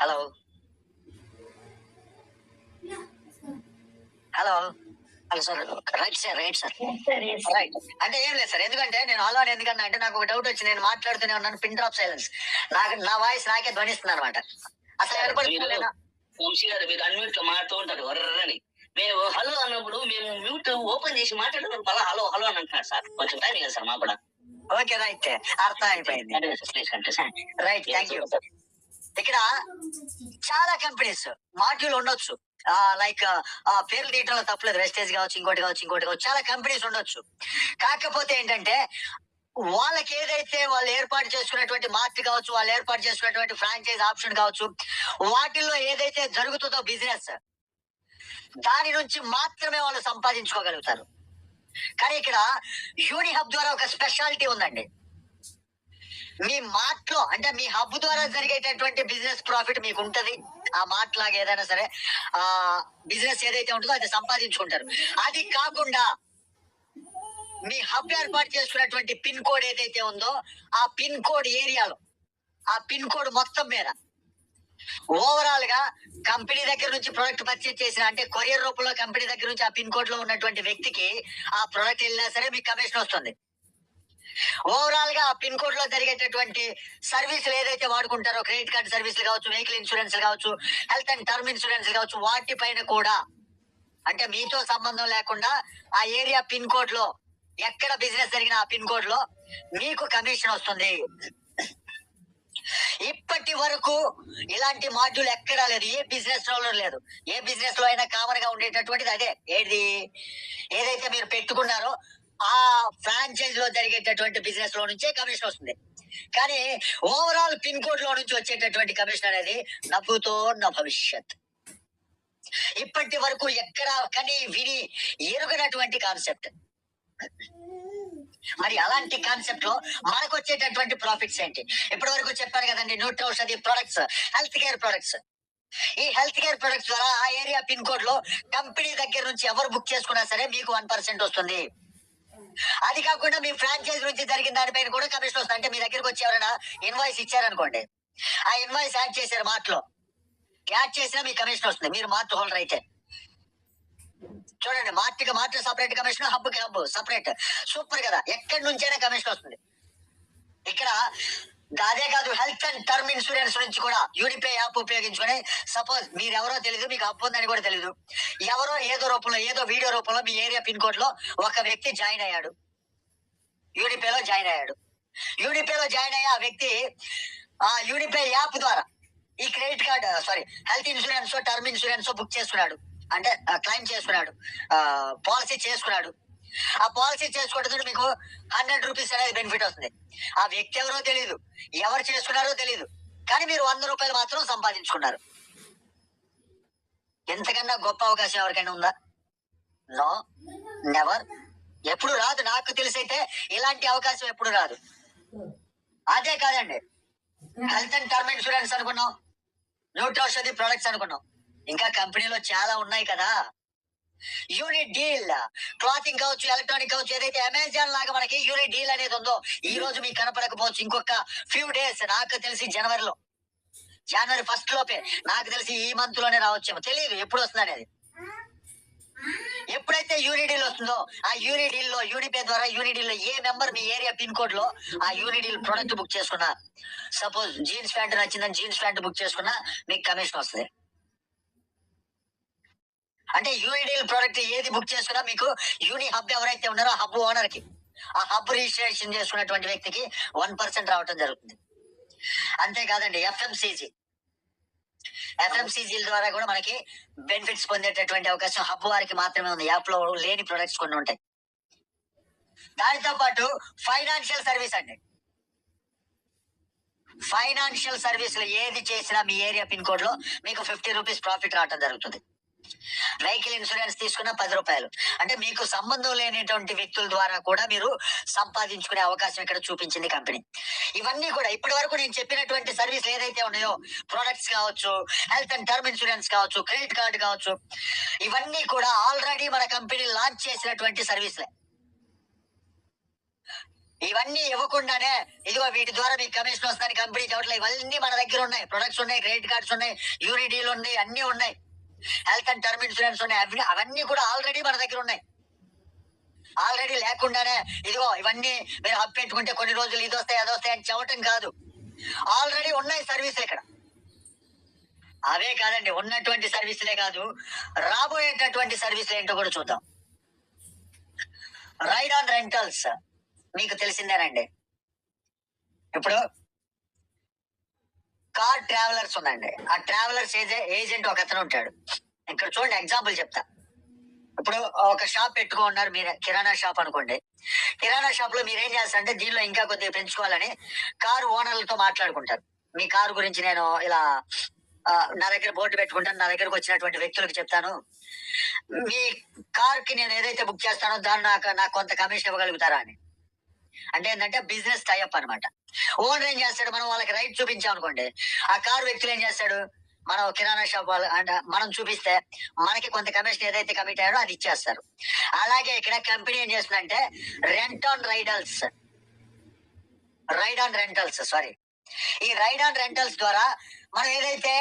A: Hello hello hello sir, right sir, right right. అంటే ఏం లేదు సార్, ఎందుకంటే నేను హలో అని ఎందుకన్నా అంటే నాకు ఒక డౌట్ వచ్చి నేను మాట్లాడుతూనే ఉన్నాను, పిన్ డ్రాప్ సైలెన్స్, నా వాయిస్ నాకే ధ్వనిస్తుంది అనమాట. అసలు
B: వంశీ గారు మీరు అన్మ్యూట్ లో మాట్లాడుతూ ఉంటారు వర్రని. మేము హలో అన్నప్పుడు మేము మ్యూట్ ఓపెన్ చేసి మాట్లాడుతున్నారు, మళ్ళీ హలో హలో అని అంటున్నారు సార్. కొంచెం టైం కదా సార్ మాకు కూడా.
A: ఓకే రైట్, అర్థం అయిపోయింది. Right, thank you. ఇక్కడ చాలా కంపెనీస్ మాడ్యూల్ ఉండొచ్చు, లైక్ పేర్లు తీయటంలో తప్పలేదు, వెస్టేజ్ కావచ్చు, ఇంకోటి కావచ్చు, చాలా కంపెనీస్ ఉండొచ్చు. కాకపోతే ఏంటంటే వాళ్ళకి ఏదైతే వాళ్ళు ఏర్పాటు చేసుకున్నటువంటి మార్ట్ కావచ్చు, వాళ్ళు ఏర్పాటు చేసుకున్నటువంటి ఫ్రాంచైజ్ ఆప్షన్ కావచ్చు, వాటిల్లో ఏదైతే జరుగుతుందో బిజినెస్, దాని నుంచి మాత్రమే వాళ్ళు సంపాదించుకోగలుగుతారు. కానీ ఇక్కడ యూని హబ్ ద్వారా ఒక స్పెషాలిటీ ఉందండి. మీ మార్ట్ లో అంటే మీ హబ్ ద్వారా జరిగేటటువంటి బిజినెస్ ప్రాఫిట్ మీకు ఉంటది. ఆ మార్ట్ లాగా ఏదైనా సరే ఆ బిజినెస్ ఏదైతే ఉంటుందో అది సంపాదించుకుంటారు. అది కాకుండా మీ హబ్ ఏర్పాటు చేసుకున్నటువంటి పిన్ కోడ్ ఏదైతే ఉందో ఆ పిన్ కోడ్ ఏరియాలో, ఆ పిన్ కోడ్ మొత్తం మీద ఓవరాల్ గా కంపెనీ దగ్గర నుంచి ప్రొడక్ట్ పర్చేజ్ చేసిన అంటే కొరియర్ రూపంలో కంపెనీ దగ్గర నుంచి ఆ పిన్ కోడ్ లో ఉన్నటువంటి వ్యక్తికి ఆ ప్రొడక్ట్ వెళ్ళినా సరే మీకు కమిషన్ వస్తుంది. ఓవరాల్ గా ఆ పిన్ కోడ్ లో జరిగేటటువంటి సర్వీసులు ఏదైతే వాడుకుంటారో, క్రెడిట్ కార్డ్ సర్వీసులు కావచ్చు, వెహికల్ ఇన్సూరెన్స్ కావచ్చు, హెల్త్ అండ్ టర్మ్ ఇన్సూరెన్స్ కావచ్చు, వాటిపైన కూడా అంటే మీతో సంబంధం లేకుండా ఆ ఏరియా పిన్ కోడ్ లో ఎక్కడ బిజినెస్ జరిగిన ఆ పిన్ కోడ్ లో మీకు కమిషన్ వస్తుంది. ఇప్పటి వరకు ఇలాంటి మాడ్యూల్ ఎక్కడా లేదు, ఏ బిజినెస్ లో లేదు. ఏ బిజినెస్ లో అయినా కామన్ గా ఉండేటటువంటిది అదే, ఏదైతే మీరు పెట్టుకున్నారో ఆ ఫ్రాంచైజ్ లో జరిగేటటువంటి బిజినెస్ లో నుంచే కమిషన్ వస్తుంది. కానీ ఓవరాల్ పిన్ కోడ్ లో నుంచి వచ్చేటటువంటి కమిషన్ అనేది నవ్వుతో నా భవిష్యత్. ఇప్పటి వరకు ఎక్కడ కానీ విని ఎరుగనటువంటి కాన్సెప్ట్. మరి అలాంటి కాన్సెప్ట్ లో మనకు వచ్చేటటువంటి ప్రాఫిట్స్ ఏంటి? ఇప్పటి వరకు చెప్పాను కదండి, nutrition products, health care products. ఈ హెల్త్ కేర్ ప్రొడక్ట్స్ ద్వారా ఆ ఏరియా పిన్ కోడ్ లో కంపెనీ దగ్గర నుంచి ఎవరు బుక్ చేసుకున్నా సరే మీకు 1% వస్తుంది. అది కాకుండా మీ ఫ్రాంచైజ్ నుంచి జరిగిన దానిపైన కూడా కమిషన్ వస్తుంది. అంటే మీ దగ్గరకు వచ్చి ఎవరైనా ఇన్వాయిస్ ఇచ్చారనుకోండి, ఆ ఇన్వాయిస్ యాడ్ చేశారు మార్ట్ లో, యాడ్ చేసినా మీకు కమిషన్ వస్తుంది. మీరు మార్ట్ హోల్డర్ అయితే చూడండి, మార్ట్ సపరేట్ కమిషన్, హబ్ కి హబ్ సపరేట్. సూపర్ కదా, ఎక్కడి నుంచైనా కమిషన్ వస్తుంది. ఇక్కడ అదే కాదు, హెల్త్ అండ్ టర్మ్ ఇన్సూరెన్స్ నుంచి కూడా యూనిపే యాప్ ఉపయోగించుకొని, సపోజ్ మీరు ఎవరో తెలియదు, మీకు హబ్ ఉందని కూడా తెలియదు, ఎవరో ఏదో రూపంలో ఏదో వీడియో రూపంలో మీ ఏరియా పిన్ కోడ్ లో ఒక వ్యక్తి జాయిన్ అయ్యాడు, యూనిపేలో జాయిన్ అయ్యాడు. యూనిపేలో జాయిన్ అయ్యి ఆ వ్యక్తి ఆ యూనిపే యాప్ ద్వారా ఈ credit card health insurance, term insurance book చేసుకున్నాడు, అంటే క్లైమ్ చేసుకున్నాడు, పాలసీ చేసుకున్నాడు. ఆ పాలసీ చేసుకోవడం మీకు 100 రూపీస్ అనేది బెనిఫిట్ వస్తుంది. ఆ వ్యక్తి ఎవరో తెలియదు, ఎవరు చేసుకున్నారో తెలియదు, కానీ మీరు 100 రూపాయలు మాత్రం సంపాదించుకున్నారు. ఎంతకన్నా గొప్ప అవకాశం ఎవరికైనా ఉందా? నో, నెవర్, ఎప్పుడు రాదు. నాకు తెలిసైతే ఇలాంటి అవకాశం ఎప్పుడు రాదు. అదే కాదండి, హెల్త్ అండ్ టర్మ్ ఇన్సూరెన్స్ అనుకున్నాం, న్యూట్రిషన్ ప్రొడక్ట్స్ అనుకున్నాం, ఇంకా కంపెనీలో చాలా ఉన్నాయి కదా. యూనిట్ డీల్, క్లాతింగ్ కావచ్చు, ఎలక్ట్రానిక్ కావచ్చు, ఏదైతే అమెజాన్ లాగా మనకి యూనిట్ డీల్ అనేది ఉందో, ఈ రోజు మీకు కనపడకపోవచ్చు, ఇంకొక ఫ్యూ డేస్, నాకు తెలిసి జనవరి 1 లోపే, నాకు తెలిసి ఈ మంత్ లోనే రావచ్చేమో, తెలియదు ఎప్పుడు వస్తుంది అనేది. ఎప్పుడైతే యూనిడీల్ వస్తుందో, ఆ యూనిడీల్ లో యూనిపే ద్వారా యూనిడీల్ లో a member me area pin code లో ఆ యూనిడీల్ ప్రొడక్ట్ బుక్ చేసుకున్నా, సపోజ్ జీన్స్ ప్యాంట్ నచ్చిందని జీన్స్ ప్యాంట్ బుక్ చేసుకున్నా మీకు కమిషన్ వస్తుంది. అంటే యూనిడీల్ ప్రోడక్ట్ ఏది బుక్ చేసుకున్నా మీకు యూని హబ్ ఎవరైతే ఉన్నారో హబ్ ఓనర్ కి, ఆ హబ్ రిజిస్ట్రేషన్ చేసుకున్నటువంటి వ్యక్తికి 1% రావటం జరుగుతుంది. అంతేకాదండి, ఎఫ్ఎంసీజీ ద్వారా కూడా మనకి బెనిఫిట్స్ పొందేటటువంటి అవకాశం హబ్ వారికి మాత్రమే ఉంది. యాప్ లో లేని ప్రొడక్ట్స్ కొన్ని ఉంటాయి. దానితో పాటు ఫైనాన్షియల్ సర్వీస్ అండి, ఫైనాన్షియల్ సర్వీసులు ఏది చేసినా మీ ఏరియా పిన్ కోడ్ లో మీకు 50 రూపీస్ ప్రాఫిట్ రావడం జరుగుతుంది. వెహికల్ ఇన్సూరెన్స్ తీసుకున్న 10 రూపాయలు. అంటే మీకు సంబంధం లేనిటువంటి వ్యక్తుల ద్వారా కూడా మీరు సంపాదించుకునే అవకాశం ఇక్కడ చూపించింది కంపెనీ. ఇవన్నీ కూడా ఇప్పటి వరకు నేను చెప్పినటువంటి సర్వీసులు ఏదైతే ఉన్నాయో, ప్రొడక్ట్స్ కావచ్చు, హెల్త్ అండ్ టర్మ్ ఇన్సూరెన్స్ కావచ్చు, క్రెడిట్ కార్డు కావచ్చు, ఇవన్నీ కూడా ఆల్రెడీ మన కంపెనీ లాంచ్ చేసినటువంటి సర్వీసులే. ఇవన్నీ ఇవ్వకుండానే ఇదిగో వీటి ద్వారా మీకు కమిషన్ వస్తుందని కంపెనీ చెప్పట్లేదు. ఇవన్నీ మన దగ్గర ఉన్నాయి. ప్రొడక్ట్స్ ఉన్నాయి, క్రెడిట్ కార్డ్స్ ఉన్నాయి, యూనిడీలు ఉన్నాయి, అన్ని ఉన్నాయి, హెల్త్ అండ్ టర్మ్ ఇన్సూరెన్స్ ఉన్నాయి, అవన్నీ కూడా ఆల్రెడీ మన దగ్గర ఉన్నాయి. ఆల్రెడీ లేకుండానే ఇదిగో ఇవన్నీ మీరు హబ్ పెట్టుకుంటే కొన్ని రోజులు ఇది వస్తాయి అది వస్తాయి అని చెప్పటం కాదు, ఆల్రెడీ ఉన్నాయి సర్వీసులు ఇక్కడ. అవే కాదండి, ఉన్నటువంటి సర్వీసులే కాదు, రాబోయేటటువంటి సర్వీసులు ఏంటో కూడా చూద్దాం. రైడ్ ఆన్ రెంటల్స్ మీకు తెలిసిందేనండి. ఇప్పుడు కార్ ట్రావెలర్స్ ఉందండి, ఆ ట్రావెలర్స్ ఏజెంట్ ఒక అతను ఉంటాడు. ఇక్కడ చూడండి, ఎగ్జాంపుల్ చెప్తా. ఇప్పుడు ఒక షాప్ పెట్టుకున్నారు మీరు, కిరాణా షాప్ అనుకోండి. కిరాణా షాప్ లో మీరు ఏం చేస్తారంటే దీనిలో ఇంకా కొద్దిగా పెంచుకోవాలని కారు ఓనర్లతో మాట్లాడుకుంటారు. మీ కారు గురించి నేను ఇలా నా దగ్గర బోర్డు పెట్టుకుంటాను, నా దగ్గరకు వచ్చినటువంటి వ్యక్తులకు చెప్తాను, మీ కార్ కి నేను ఏదైతే బుక్ చేస్తానో దాన్ని నాకు కొంత కమిషన్ ఇవ్వగలుగుతారా అని. అంటే ఏంటంటే బిజినెస్ టైఅప్ అనమాట. ఓనర్ ఏం చేస్తాడు, మనం వాళ్ళకి రైట్ చూపించాం అనుకోండి, ఆ కారు వ్యక్తులు ఏం చేస్తాడు, మనం కిరాణా షాప్ వాళ్ళు అంటే మనం చూపిస్తే మనకి కొంత కమిషన్ ఏదైతే కమిట్ అయ్యారో అది ఇచ్చేస్తారు. అలాగే ఇక్కడ కంపెనీ ఏం చేస్తుందంటే రైడ్ ఆన్ రెంటల్స్ ఈ రైడ్ ఆన్ రెంటల్స్ ద్వారా మనం ఏదైతే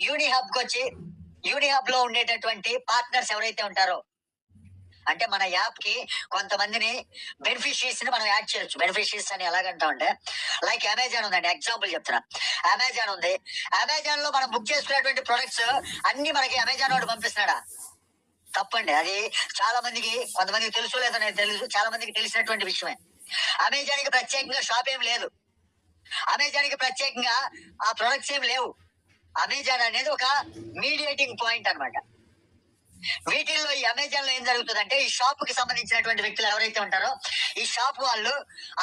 A: యూని హబ్ లో ఉండేటటువంటి పార్ట్నర్స్ ఎవరైతే ఉంటారో, అంటే మన యాప్ కి కొంతమందిని బెనిఫిషియరీస్ ని మనం యాడ్ చేయొచ్చు. బెనిఫిషియరీస్ అని ఎలాగంటామంటే, లైక్ అమెజాన్ ఉందండి, ఎగ్జాంపుల్ చెప్తున్నా. అమెజాన్ ఉంది, అమెజాన్ లో మనం బుక్ చేసుకునేటువంటి ప్రొడక్ట్స్ అన్ని మనకి అమెజాన్ వాడు పంపిస్తున్నాడా? తప్పండి. అది చాలా మందికి, కొంతమందికి తెలుసు లేదో నేను తెలుసు, చాలా మందికి తెలిసినటువంటి విషయమే. అమెజాన్ కి ప్రత్యేకంగా షాప్ ఏం లేదు, అమెజాన్ కి ప్రత్యేకంగా ఆ ప్రొడక్ట్స్ ఏం లేవు. అమెజాన్ అనేది ఒక మీడియేటింగ్ పాయింట్ అన్నమాట. వీటిల్లో ఈ అమెజాన్ లో ఏం జరుగుతుందంటే, ఈ షాప్ కి సంబంధించినటువంటి వ్యక్తులు ఎవరైతే ఉంటారో, ఈ షాప్ వాళ్ళు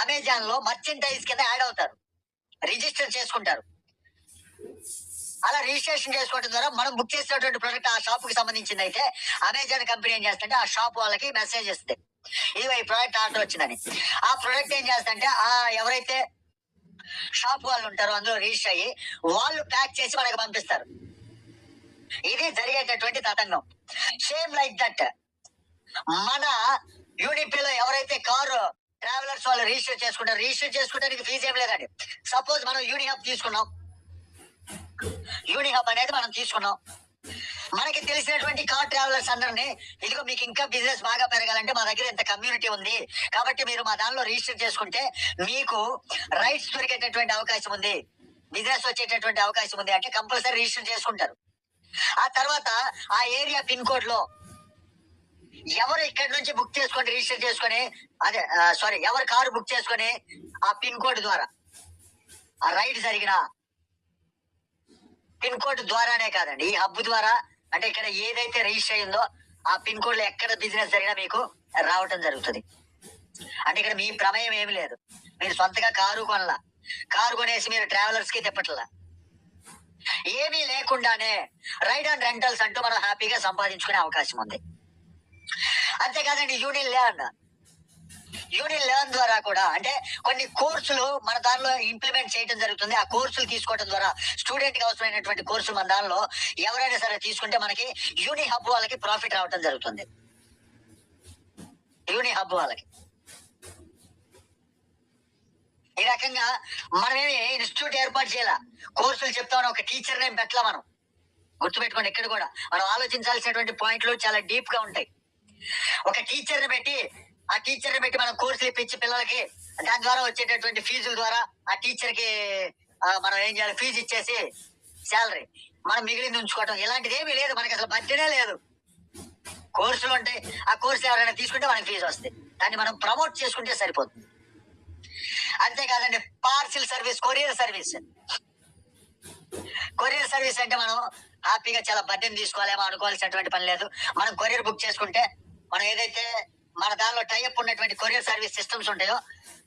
A: అమెజాన్ లో మర్చెంటైజ్ కింద యాడ్ అవుతారు, రిజిస్టర్ చేసుకుంటారు. అలా రిజిస్ట్రేషన్ చేసుకోవడం ద్వారా మనం బుక్ చేసినటువంటి ప్రొడక్ట్ ఆ షాప్ కి సంబంధించింది అయితే, అమెజాన్ కంపెనీ ఏం చేస్తుంటే ఆ షాప్ వాళ్ళకి మెసేజ్ ఇస్తుంది, ఇదిగో ఈ ప్రోడక్ట్ ఆర్డర్ వచ్చిందని. ఆ ప్రోడక్ట్ ఏం చేస్తుంటే ఆ ఎవరైతే షాప్ వాళ్ళు ఉంటారో అందులో రిజిస్టర్ అయ్యి వాళ్ళు ప్యాక్ చేసి మనకి పంపిస్తారు. ఇది జరిగేటటువంటి తతంగం. సేమ్ లైక్ దట్ మన యూనిపీలో ఎవరైతే కారు ట్రావెలర్స్ వాళ్ళు రిజిస్టర్ చేసుకోవడానికి ఫీజు ఏం లేదండి. సపోజ్ మనం యూనిహబ్ తీసుకున్నాం, యూనిహబ్ అనేది మనం తీసుకున్నాం, మనకి తెలిసినటువంటి కార్ ట్రావెలర్స్ అందరినీ, ఇదిగో మీకు ఇంకా బిజినెస్ బాగా పెరగాలంటే మా దగ్గర ఇంత కమ్యూనిటీ ఉంది కాబట్టి మీరు మా దానిలో రిజిస్టర్ చేసుకుంటే మీకు రైట్స్ దొరికేటటువంటి అవకాశం ఉంది, బిజినెస్ వచ్చేటటువంటి అవకాశం ఉంది అంటే కంపల్సరీ రిజిస్టర్ చేసుకుంటారు. ఆ తర్వాత ఆ ఏరియా పిన్ కోడ్ లో ఎవరు ఇక్కడ నుంచి బుక్ చేసుకొని రిజిస్టర్ చేసుకొని ఎవరు కారు బుక్ చేసుకొని ఆ పిన్ కోడ్ ద్వారా ఆ రైడ్ జరిగిన పిన్ కోడ్ ద్వారానే కాదండి, ఈ హబ్ ద్వారా, అంటే ఇక్కడ ఏదైతే రిజిస్టర్ అయిందో ఆ పిన్ కోడ్ లో ఎక్కడ బిజినెస్ జరిగినా మీకు రావటం జరుగుతుంది. అంటే ఇక్కడ మీ ప్రమేయం ఏమి లేదు, మీరు సొంతగా కారు కొనేసి మీరు ట్రావెలర్స్ కి తిప్పట్లా, ఏమీ లేకుండానే రైడ్ ఆన్ రెంటల్స్ అంటూ మనం హ్యాపీగా సంపాదించుకునే అవకాశం ఉంది. అంతేకాదండి, యూనిలెర్న్ ద్వారా కూడా అంటే కొన్ని కోర్సులు మన దానిలో ఇంప్లిమెంట్ చేయడం జరుగుతుంది. ఆ కోర్సులు తీసుకోవడం ద్వారా స్టూడెంట్ కి అవసరమైనటువంటి కోర్సులు మన దానిలో ఎవరైనా సరే తీసుకుంటే మనకి యూని హబ్ వాళ్ళకి ప్రాఫిట్ రావడం జరుగుతుంది. యూని హబ్ వాళ్ళకి ఈ రకంగా మనమేమి ఇన్స్టిట్యూట్ ఏర్పాటు చేయాల, కోర్సులు చెప్తామని ఒక టీచర్ నేమ్ పెట్టలా. మనం గుర్తుపెట్టుకోండి, ఇక్కడ కూడా మనం ఆలోచించాల్సినటువంటి పాయింట్లు చాలా డీప్ గా ఉంటాయి. ఒక టీచర్ ని పెట్టి ఆ టీచర్ ని పెట్టి మనం కోర్సులు ఇప్పించి పిల్లలకి దాని ద్వారా వచ్చేటటువంటి ఫీజుల ద్వారా ఆ టీచర్ కి మనం ఏం చేయాలి, ఫీజు ఇచ్చేసి శాలరీ మనం మిగిలింది ఉంచుకోవటం, ఇలాంటిది ఏమీ లేదు. మనకి అసలు బడ్జెటే లేదు. కోర్సులు ఉంటాయి, ఆ కోర్సు ఎవరైనా తీసుకుంటే మనకి ఫీజు వస్తుంది. దాన్ని మనం ప్రమోట్ చేసుకుంటే సరిపోతుంది. అంతేకాదండి, parcel service, courier service. Courier service అంటే మనం హ్యాపీగా చాలా బడ్డెన్ తీసుకోవాలేమో అనుకోవాల్సినటువంటి పని లేదు. మనం కొరియర్ బుక్ చేసుకుంటే మనం ఏదైతే మన దానిలో టైఅప్ ఉన్నటువంటి కొరియర్ సర్వీస్ సిస్టమ్స్ ఉంటాయో,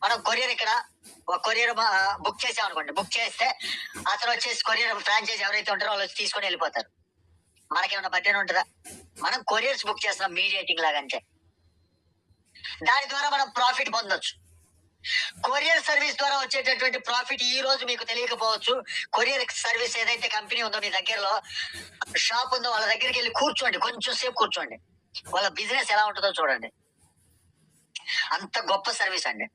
A: మనం కొరియర్ ఇక్కడ ఒక కొరియర్ బుక్ చేసామనుకోండి, బుక్ చేస్తే అతను వచ్చేసి కొరియర్ ఫ్రాంచైజ్ ఎవరైతే ఉంటారో వాళ్ళు వచ్చి తీసుకొని వెళ్ళిపోతారు. మనకేమన్నా బడ్డెన్ ఉంటుందా? మనం కొరియర్స్ బుక్ చేస్తున్నాం మీడియేటింగ్ లాగా అంతే. దాని ద్వారా మనం ప్రాఫిట్ పొందొచ్చు. కొరియర్ సర్వీస్ ద్వారా వచ్చేటటువంటి ప్రాఫిట్ ఈ రోజు మీకు తెలియకపోవచ్చు. కొరియర్ సర్వీస్ ఏదైతే కంపెనీ ఉందో మీ దగ్గరలో షాప్ ఉందో వాళ్ళ దగ్గరికి వెళ్ళి కూర్చోండి, కొంచెం సేపు కూర్చోండి, వాళ్ళ బిజినెస్ ఎలా ఉంటుందో చూడండి. అంత గొప్ప సర్వీస్ అండి.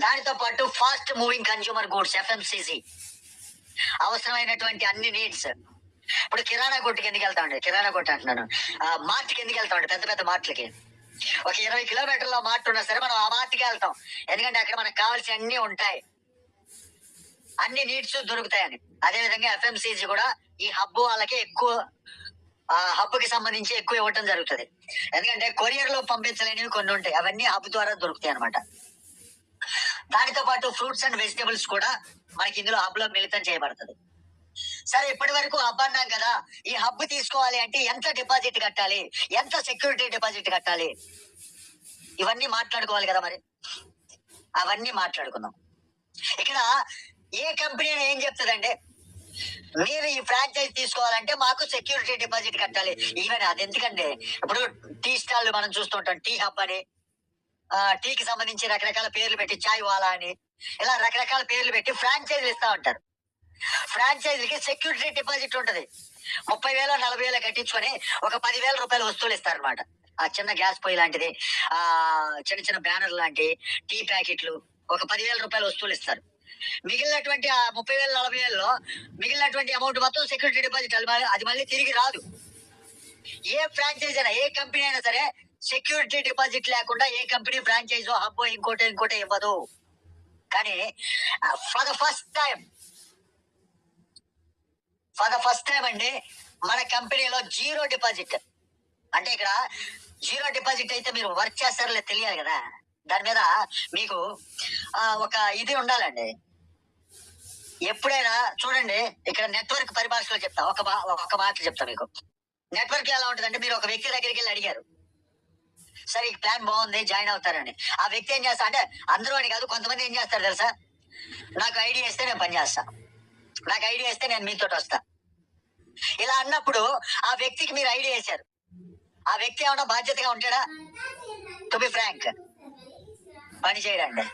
A: దానితో పాటు fast moving consumer goods, FMCG, అవసరమైనటువంటి అన్ని నీడ్స్. ఇప్పుడు కిరాణా కొట్టుకి ఎందుకు వెళ్తామండి, కిరాణా కొట్టు అంటున్నాను, మార్ట్కి ఎందుకు వెళ్తామండి, పెద్ద పెద్ద మార్ట్లకి. ఒక 20 కిలోమీటర్ల మార్ట్ ఉన్నా సరే మనం ఆ మార్ట్కి వెళ్తాం, ఎందుకంటే అక్కడ మనకు కావాల్సిన అన్ని ఉంటాయి, అన్ని నీడ్స్ దొరుకుతాయని. అదేవిధంగా FMCG కూడా ఈ హబ్ వాళ్ళకి ఎక్కువ, హబ్ కి సంబంధించి ఎక్కువ ఇవ్వటం జరుగుతుంది. ఎందుకంటే కొరియర్ లో పంపించలేనివి కొన్ని ఉంటాయి, అవన్నీ హబ్ ద్వారా దొరుకుతాయి అనమాట. దానితో పాటు ఫ్రూట్స్ అండ్ వెజిటబుల్స్ కూడా మనకి ఇందులో హబ్ లో మిళితం చేయబడుతుంది. సరే, ఇప్పటి వరకు హబ్ అన్నాం కదా, ఈ హబ్ తీసుకోవాలి అంటే ఎంత డిపాజిట్ కట్టాలి, ఎంత సెక్యూరిటీ డిపాజిట్ కట్టాలి, ఇవన్నీ మాట్లాడుకోవాలి కదా. మరి అవన్నీ మాట్లాడుకుందాం. ఇక్కడ ఏ కంపెనీ ఏం చెప్తుందంటే, మీరు ఈ ఫ్రాంచైజ్ తీసుకోవాలంటే మాకు సెక్యూరిటీ డిపాజిట్ కట్టాలి. ఈవెన్ అది ఎందుకంటే, ఇప్పుడు టీ స్టాల్ మనం చూస్తుంటాం, టీ హబ్ అని, టీకి సంబంధించి రకరకాల పేర్లు పెట్టి, చాయ్ వాలా అని, ఇలా రకరకాల పేర్లు పెట్టి ఫ్రాంచైజీలు ఇస్తా ఉంటారు. ఫ్రాంచైజీకి సెక్యూరిటీ డిపాజిట్ ఉంటది. 30,000 40,000 కట్టించుకొని ఒక 10,000 రూపాయల వస్తువులు ఇస్తారు అనమాట. ఆ చిన్న గ్యాస్ పొయ్యి లాంటిది, చిన్న చిన్న బ్యానర్ లాంటి టీ ప్యాకెట్లు, ఒక 10,000 రూపాయల వస్తువులు ఇస్తారు. మిగిలినటువంటి ఆ 30,000 40,000లో మిగిలినటువంటి అమౌంట్ మొత్తం సెక్యూరిటీ డిపాజిట్, అది మళ్ళీ తిరిగి రాదు. ఏ ఫ్రాంచైజ్ అయినా, ఏ కంపెనీ అయినా సరే సెక్యూరిటీ డిపాజిట్ లేకుండా ఏ కంపెనీ ఫ్రాంచైజో హబ్బో ఇంకోటి ఇవ్వదు. కానీ ఫర్ ద ఫస్ట్ టైం అండి మన కంపెనీలో జీరో డిపాజిట్. అంటే ఇక్కడ జీరో డిపాజిట్ అయితే మీరు వర్క్ చేస్తారో తెలియాలి కదా, దాని మీద మీకు ఒక ఇది ఉండాలండి. ఎప్పుడైనా చూడండి, ఇక్కడ నెట్వర్క్ పరిభాషలో చెప్తా, ఒక మాట చెప్తా మీకు. నెట్వర్క్ ఎలా ఉంటుందంటే, మీరు ఒక వ్యక్తి దగ్గరికి వెళ్ళి అడిగారు, సరే ఈ ప్లాన్ బాగుంది జాయిన్ అవుతారని. ఆ వ్యక్తి ఏం చేస్తా అంటే, అందరూ అని కాదు, కొంతమంది ఏం చేస్తారు తెలుసా, నాకు ఐడియా ఇస్తే నేను పని చేస్తా, నాకు ఐడియా ఇస్తే నేను మీతో వస్తా. ఇలా అన్నప్పుడు ఆ వ్యక్తికి మీరు ఐడియా వేశారు, ఆ వ్యక్తి ఏమన్నా బాధ్యతగా ఉంటాడా? టు బి ఫ్రాంక్, పని చేయడండి.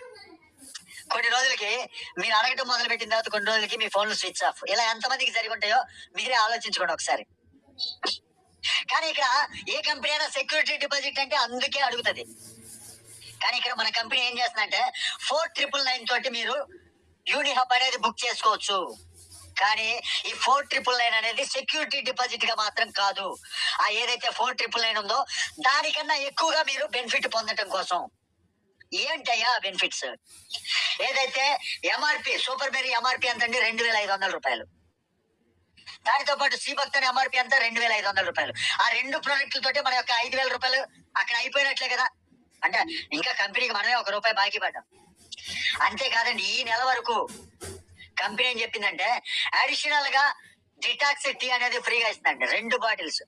A: కొన్ని రోజులకి మీరు అడగటం మొదలు పెట్టిన తర్వాత కొన్ని రోజులకి మీ ఫోన్లు స్విచ్ ఆఫ్. ఇలా ఎంతమందికి జరిగి ఉంటాయో మీరే ఆలోచించుకోండి ఒకసారి. కానీ ఇక్కడ ఏ కంపెనీ అయినా సెక్యూరిటీ డిపాజిట్ అంటే అందుకే అడుగుతుంది. కానీ ఇక్కడ మన కంపెనీ ఏం చేస్తుందంటే, 4,999 తోటి మీరు యూని హబ్ అనేది బుక్ చేసుకోవచ్చు. కానీ ఈ 4,999 అనేది సెక్యూరిటీ డిపాజిట్ గా మాత్రం కాదు. ఆ ఏదైతే 4,999 ఉందో దానికన్నా ఎక్కువగా మీరు బెనిఫిట్ పొందడం కోసం. ఏంటయ్యా బెనిఫిట్స్? ఏదైతే MRP, సూపర్ బెర్రీ MRP ఎంత అండి, 2,500 రూపాయలు. దానితో పాటు శ్రీభక్త్ అనే MRP అంతా 2,500 రూపాయలు. ఆ రెండు ప్రొడక్ట్లతోటి మన యొక్క 5,000 రూపాయలు అక్కడ అయిపోయినట్లే కదా. అంటే ఇంకా కంపెనీకి మనమే ₹1 బాకీ పడ్డాం. అంతేకాదండి, ఈ నెల వరకు కంపెనీ ఏం చెప్పిందంటే, అడిషనల్ గా డిటాక్స్ టీ అనేది ఫ్రీగా ఇస్తుందండి, 2 బాటిల్స్.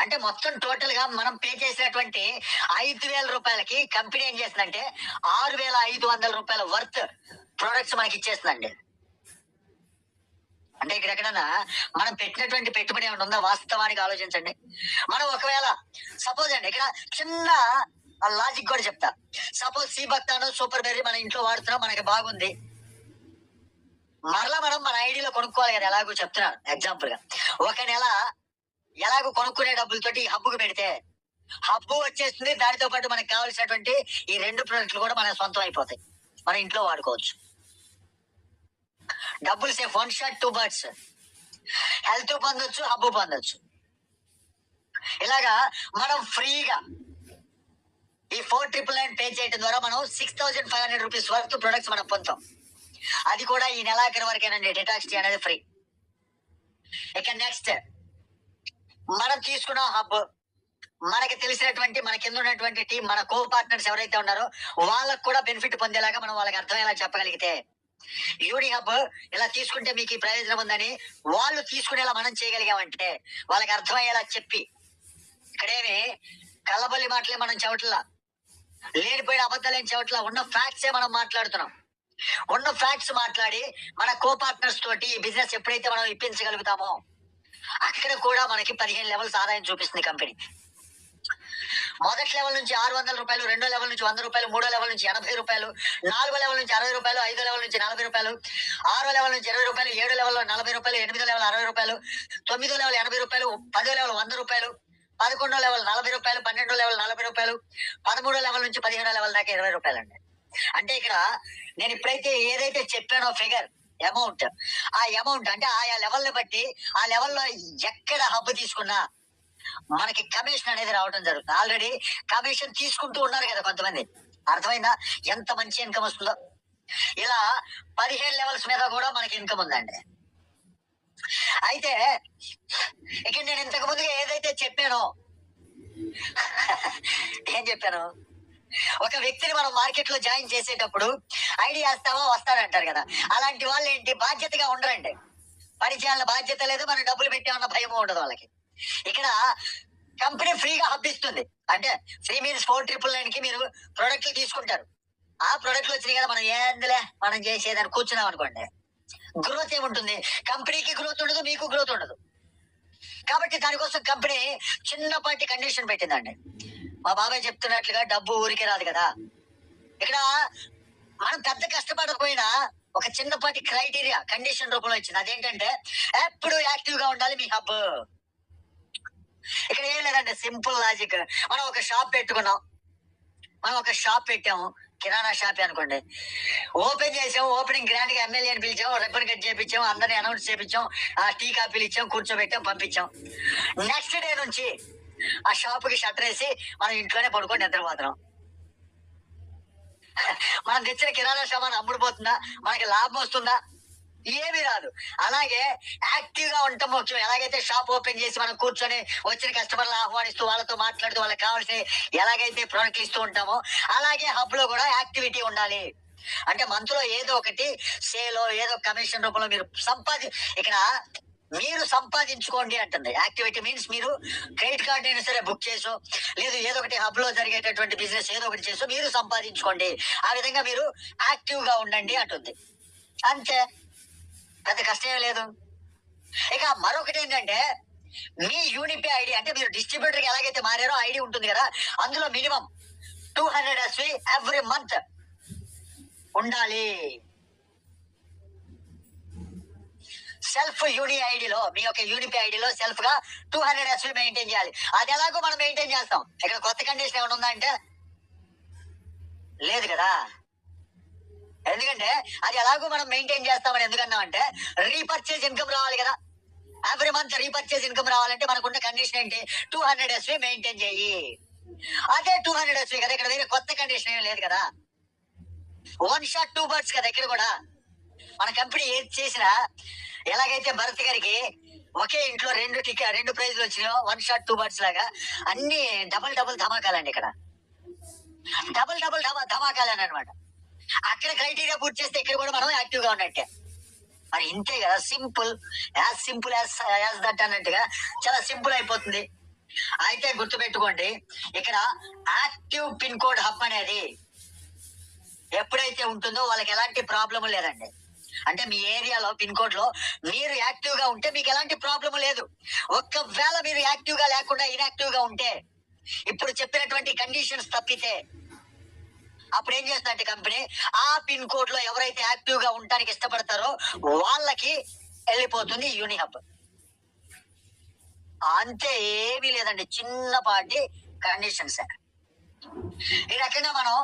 A: అంటే మొత్తం టోటల్ గా మనం పే చేసినటువంటి 5,000 రూపాయలకి కంపెనీ ఏం చేస్తుందంటే 6,500 రూపాయల వర్త్ ప్రొడక్ట్స్ మనకి ఇచ్చేస్తుందండి. అంటే ఇక్కడ ఎక్కడన్నా మనం పెట్టినటువంటి పెట్టుబడి ఏమైనా ఉందా? వాస్తవానికి ఆలోచించండి. మనం ఒకవేళ సపోజ్ అండి, ఇక్కడ చిన్న ఆ లాజిక్ కూడా చెప్తా. సపోజ్ సీబక్తాను సూపర్ బెర్రీ మన ఇంట్లో వాడుతున్నాం, మనకి బాగుంది. మరలా మనం మన ఐడిలో కొనుక్కోవాలి కదా, ఎలాగో చెప్తున్నాను ఎగ్జాంపుల్ గా. ఒక నెల ఎలాగో కొనుక్కునే డబ్బులతోటి హబ్బుకు పెడితే హబ్బు వచ్చేస్తుంది, దానితో పాటు మనకు కావాల్సినటువంటి ఈ 2 ప్రొడక్ట్లు కూడా మన సొంతం అయిపోతాయి, మన ఇంట్లో వాడుకోవచ్చు. డబ్బులు సేఫ్, 1 షాట్ 2 బర్డ్స్. హెల్త్ పొందొచ్చు, హబ్బు పొందొచ్చు. ఇలాగా మనం ఫ్రీగా ఈ 4,999 పే చేయడం ద్వారా మనం 6,500 రూపీస్ వర్త్ ప్రొడక్ట్స్ మనం పొందుతాం. అది కూడా ఈ నెలాఖరు వరకేనండి. డిటాక్స్ టీ అనేది ఫ్రీ. ఇక నెక్స్ట్ మనం తీసుకున్న హబ్, మనకి తెలిసినటువంటి మన కింద ఉన్నటువంటి టీం, మన కో పార్ట్నర్స్ ఎవరైతే ఉన్నారో వాళ్ళకు కూడా బెనిఫిట్ పొందేలాగా మనం వాళ్ళకి అర్థమయ్యేలా చెప్పగలిగితే, యూని హబ్ ఇలా తీసుకుంటే మీకు ఈ ప్రయోజనం ఉందని వాళ్ళు తీసుకునేలా మనం చేయగలిగామంటే, వాళ్ళకి అర్థమయ్యేలా చెప్పి, ఇక్కడేమి కళ్ళబల్లి మాటలే మనం చెవట్లా, లేనిపోయిన అబద్ధాలేం చెవట్లా, ఉన్న ఫ్యాక్ట్సే మనం మాట్లాడుతున్నాం. ఉన్న ఫ్యాక్ట్స్ మాట్లాడి మన కో పార్ట్నర్స్ తోటి ఈ బిజినెస్ ఎప్పుడైతే మనం ఇప్పించగలుగుతామో అక్కడ కూడా మనకి 15 లెవెల్స్ ఆదాయం చూపిస్తుంది కంపెనీ. మొదటి లెవెల్ నుంచి 600 రూపాయలు, 2వ లెవెల్ నుంచి 100 రూపాయలు, 3వ లెవెల్ నుంచి 80 రూపాయలు, 4వ లెవెల్ నుంచి 60 రూపాయలు, 5వ లెవెల్ నుంచి 40 రూపాయలు, 6వ లెవెల్ నుంచి 20 రూపాయలు, 7వ లెవెల్లో 40 రూపాయలు, 8వ లెవెల్ 60 రూపాయలు, 9వ లెవెల్ 80 రూపాయలు, 10వ లెవెల్ 100 రూపాయలు, 11వ లెవెల్ 40 రూపాయలు, 12వ లెవెల్ 40 రూపాయలు, 13వ లెవెల్ నుంచి 15వ లెవెల్ దాకా 20 రూపాయలు అండి. అంటే ఇక్కడ నేను ఇప్పుడైతే ఏదైతే చెప్పానో ఫిగర్ అమౌంట్, ఆ అమౌంట్ అంటే ఆయా లెవెల్ ని బట్టి ఆ లెవెల్లో ఎక్కడ హబ్బు తీసుకున్నా మనకి కమిషన్ అనేది రావడం జరుగుతుంది. ఆల్రెడీ కమిషన్ తీసుకుంటూ ఉన్నారు కదా కొంతమంది. అర్థమైందా ఎంత మంచి ఇన్కమ్ వస్తుందో? ఇలా 15 లెవెల్స్ మీద కూడా మనకి ఇన్కమ్ ఉందండి. అయితే ఇక్కడ నేను ఇంతకు ముందుగా ఏదైతే చెప్పానో ఏం చెప్పాను, ఒక వ్యక్తిని మనం మార్కెట్ లో జాయిన్ చేసేటప్పుడు ఐడియా వేస్తావా వస్తాడంటారు కదా, అలాంటి వాళ్ళు ఏంటి బాధ్యతగా ఉండరండి. పని చేయాలన్న బాధ్యత లేదు, మనం డబ్బులు పెట్టామన్న భయం ఉండదు వాళ్ళకి. ఇక్కడ కంపెనీ ఫ్రీగా హబ్ ఇస్తుంది. అంటే ఫ్రీ మీన్స్ 4,999 కి మీరు ప్రొడక్ట్లు తీసుకుంటారు. ఆ ప్రొడక్ట్లు వచ్చినాయి కదా, మనం ఏందిలే మనం చేసేదని కూర్చున్నాం అనుకోండి, గ్రోత్ ఏముంటుంది? కంపెనీకి గ్రోత్ ఉండదు, మీకు గ్రోత్ ఉండదు. కాబట్టి దానికోసం కంపెనీ చిన్నపాటి కండిషన్ పెట్టిందండి. మా బాబాయ్ చెప్తున్నట్లుగా డబ్బు ఊరికే రాదు కదా. ఇక్కడ మనం పెద్ద కష్టపడకపోయినా ఒక చిన్నపాటి క్రైటీరియా కండిషన్ రూపంలో ఇచ్చింది. అదేంటంటే ఎప్పుడు యాక్టివ్ గా ఉండాలి మీ హబ్. ఇక్కడ ఏం లేదంటే సింపుల్ లాజిక్. మనం ఒక షాప్ పెట్టుకున్నాం, మనం ఒక షాప్ పెట్టాము, కిరాణా షాప్ అనుకోండి. ఓపెన్ చేసాం, ఓపెనింగ్ గ్రాండ్ గా ఎమ్మెల్యేని పిలిచాం, రిబ్బన్ కట్ చేపించాం, అందరిని అనౌన్స్ చేపించాం, టీ కాఫీలు ఇచ్చాం, కూర్చోబెట్టాం, పంపించాం. నెక్స్ట్ డే నుంచి ఆ షాప్ కి షట్టర్ వేసి మనం ఇంట్లోనే పడుకొని నిద్రపోతున్నాం. మనం తెచ్చిన కిరాణా సామాన్ అమ్ముడుపోతుందా? మనకి లాభం వస్తుందా? ఏమీ రాదు. అలాగే యాక్టివ్ గా ఉండటం ముఖ్యం. ఎలాగైతే షాప్ ఓపెన్ చేసి మనం కూర్చొని వచ్చిన కస్టమర్లు ఆహ్వానిస్తూ వాళ్ళతో మాట్లాడుతూ వాళ్ళకి కావాల్సిన ఎలాగైతే ప్రోడక్ట్లు ఇస్తూ ఉంటామో అలాగే హబ్ లో కూడా యాక్టివిటీ ఉండాలి. అంటే మంత్ లో ఏదో ఒకటి సేలో ఏదో కమిషన్ రూపంలో మీరు ఇక్కడ మీరు సంపాదించుకోండి అంటుంది. యాక్టివిటీ మీన్స్ మీరు క్రెడిట్ కార్డ్ అయినా సరే బుక్ చేసో, లేదు ఏదో ఒకటి హబ్ లో జరిగేటటువంటి బిజినెస్ ఏదో ఒకటి చేసో మీరు సంపాదించుకోండి. ఆ విధంగా మీరు యాక్టివ్ గా ఉండండి అంటుంది. అంతే, పెద్ద కష్టమే లేదు. ఇక మరొకటి ఏంటంటే మీ యూనిపే ఐడి, అంటే మీరు డిస్ట్రిబ్యూటర్ కి ఎలాగైతే మారారో ఐడి ఉంటుంది కదా, అందులో మినిమం 200 SC ఎవ్రీ మంత్ ఉండాలి. సెల్ఫ్ యూని ఐడిలో, మీ యొక్క యూనిపే ఐడిలో సెల్ఫ్ గా 200 SC మెయింటైన్ చేయాలి. అది ఎలాగో మనం మెయింటైన్ చేస్తాం. ఇక్కడ కొత్త కండిషన్ ఏమైనా ఉందా అంటే లేదు కదా. ఎందుకంటే అది ఎలాగో మనం మెయింటైన్ చేస్తామని ఎందుకన్నాం అంటే రీపర్చేజ్ ఇన్కమ్ రావాలి కదా. ఎవ్రీ మంత్ రీపర్చేజ్ ఇన్కమ్ రావాలంటే మనకున్న కండిషన్ ఏంటి? 200 SC మెయింటైన్ చేయి. అదే 200 SC కదా, ఇక్కడ వేరే కొత్త కండిషన్ ఏం లేదు కదా. 1 షాట్ 2 బర్డ్స్ కదా. ఇక్కడ కూడా మన కంపెనీ ఏది చేసినా ఎలాగైతే భరత్ గారికి ఒకే ఇంట్లో 2 ప్రైజ్లు వచ్చినాయో 1 షాట్ 2 బర్డ్స్ లాగా అన్ని డబుల్ ధమాకాలండి. ఇక్కడ డబుల్ ధమాకాలని అనమాట. అక్కడ క్రైటీరియా పూర్తి చేస్తే ఇక్కడ కూడా మనం యాక్టివ్ గా ఉన్నట్టే. మరి ఇంతే కదా, సింపుల్ యాజ్ దట్ అన్నట్టుగా చాలా సింపుల్ అయిపోతుంది. అయితే గుర్తుపెట్టుకోండి, ఇక్కడ యాక్టివ్ పిన్ కోడ్ హబ్ అనేది ఎప్పుడైతే ఉంటుందో వాళ్ళకి ఎలాంటి ప్రాబ్లం లేదండి. అంటే మీ ఏరియాలో పిన్ కోడ్ లో మీరు యాక్టివ్ గా ఉంటే మీకు ఎలాంటి ప్రాబ్లం లేదు. ఒక్కవేళ మీరు యాక్టివ్ గా లేకుండా ఇన్యాక్టివ్ గా ఉంటే ఇప్పుడు చెప్పినటువంటి కండిషన్స్ తప్పితే అప్పుడు ఏం చేస్తుందంటే కంపెనీ ఆ పిన్ కోడ్ లో ఎవరైతే యాక్టివ్ గా ఉండడానికి ఇష్టపడతారో వాళ్ళకి వెళ్ళిపోతుంది యూనిహబ్. అంతే, ఏమీ లేదండి, చిన్నపాటి కండిషన్స్. ఈ రకంగా మనం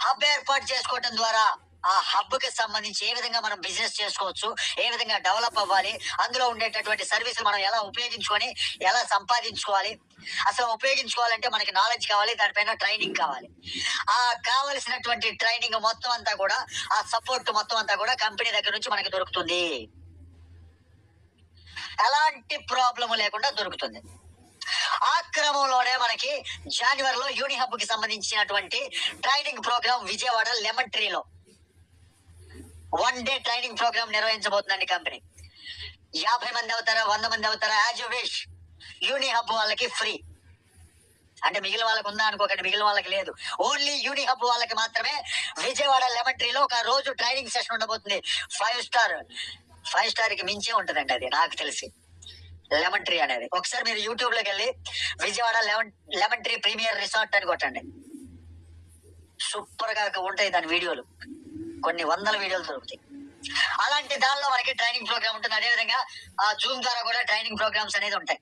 A: హబ్ ఏర్పాటు చేసుకోవటం ద్వారా ఆ హబ్ కి సంబంధించి ఏ విధంగా మనం బిజినెస్ చేసుకోవచ్చు, ఏ విధంగా డెవలప్ అవ్వాలి, అందులో ఉండేటటువంటి సర్వీసులు మనం ఎలా ఉపయోగించుకొని ఎలా సంపాదించుకోవాలి, అసలు ఉపయోగించుకోవాలంటే మనకి నాలెడ్జ్ కావాలి, దానిపైన ట్రైనింగ్ కావాలి. ఆ కావలసినటువంటి ట్రైనింగ్ మొత్తం అంతా కూడా, ఆ సపోర్ట్ మొత్తం అంతా కూడా కంపెనీ దగ్గర నుంచి మనకి దొరుకుతుంది. ఎలాంటి ప్రాబ్లం లేకుండా దొరుకుతుంది. ఆ క్రమంలోనే మనకి జనవరిలో యూనిహబ్ కి సంబంధించినటువంటి ట్రైనింగ్ ప్రోగ్రామ్ విజయవాడ లెమన్ ట్రీలో 1 డే ట్రైనింగ్ ప్రోగ్రామ్ నిర్వహించబోతుందండి కంపెనీ. 50 మంది అవుతారా, 100 మంది అవుతారా, యాజ్ యూ విష్. యూనిహబ్ వాళ్ళకి ఫ్రీ. అంటే మిగిలిన వాళ్ళకి ఉందా అనుకోకండి, మిగిలిన వాళ్ళకి లేదు. ఓన్లీ యూనిహబ్ వాళ్ళకి మాత్రమే విజయవాడ లెమన్ ట్రీలో ఒక రోజు ట్రైనింగ్ సెషన్ ఉండబోతుంది. 5 స్టార్ కి మించే ఉంటుందండి అది, నాకు తెలిసి లెమన్ ట్రీ అనేది. ఒకసారి మీరు యూట్యూబ్ లోకి వెళ్ళి Vijayawada Lemon Tree Premier Resort అని కొట్టండి. సూపర్ గా ఉంటాయి దాని వీడియోలు, కొన్ని వందల వీడియోలు దొరుకుతాయి. అలాంటి దానిలో మనకి ట్రైనింగ్ ప్రోగ్రామ్ ఉంటుంది. అదేవిధంగా ఆ జూమ్ ద్వారా కూడా ట్రైనింగ్ ప్రోగ్రామ్స్ అనేది ఉంటాయి.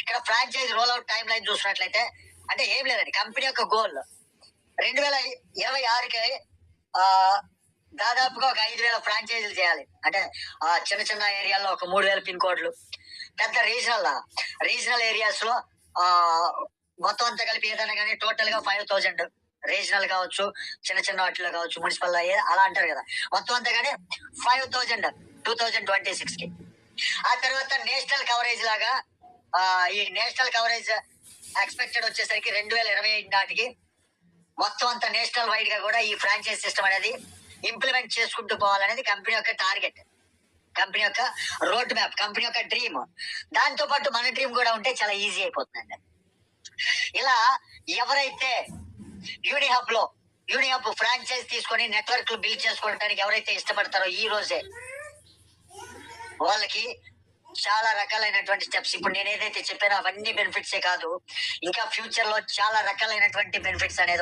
A: ఇక్కడ franchise roll out time line చూసినట్లయితే అంటే ఏం లేదండి, కంపెనీ యొక్క గోల్ 2026కి దాదాపుగా ఒక 5,000 ఫ్రాంచైజీలు చేయాలి. అంటే చిన్న చిన్న ఏరియాల్లో ఒక 3,000 పిన్ కోడ్లు, పెద్ద రీజనల్ ఏరియాస్ లో మొత్తం అంతా కలిపి ఏదైనా కానీ టోటల్ గా 5,000. రీజనల్ కావచ్చు, చిన్న చిన్న వాటిలో కావచ్చు, మున్సిపల్ అలా అంటారు కదా, మొత్తం అంతా కానీ 5,000 2026 కి. ఆ తర్వాత నేషనల్ కవరేజ్ లాగా ఈ నేషనల్ కవరేజ్ ఎక్స్పెక్టెడ్ వచ్చేసరికి 2025 నాటికి మొత్తం అంతా నేషనల్ వైడ్ గా కూడా ఈ ఫ్రాంచైజ్ సిస్టమ్ అనేది ఇంప్లిమెంట్ చేసుకుంటూ పోవాలనేది కంపెనీ యొక్క టార్గెట్, కంపెనీ యొక్క రోడ్ మ్యాప్, కంపెనీ యొక్క డ్రీమ్. దాంతో పాటు మన డ్రీమ్ కూడా ఉంటే చాలా ఈజీ అయిపోతుందండి. ఇలా ఎవరైతే యూనిహబ్ ఫ్రాంచైజ్ తీసుకొని నెట్వర్క్ బిల్డ్ చేసుకోవడానికి ఎవరైతే ఇష్టపడతారో ఈ రోజే వాళ్ళకి చాలా రకాలైనటువంటి స్టెప్స్, ఇప్పుడు నేను ఏదైతే చెప్పానో అవన్నీ బెనిఫిట్సే కాదు, ఇంకా ఫ్యూచర్ లో చాలా రకాలైనటువంటి బెనిఫిట్స్ అనేది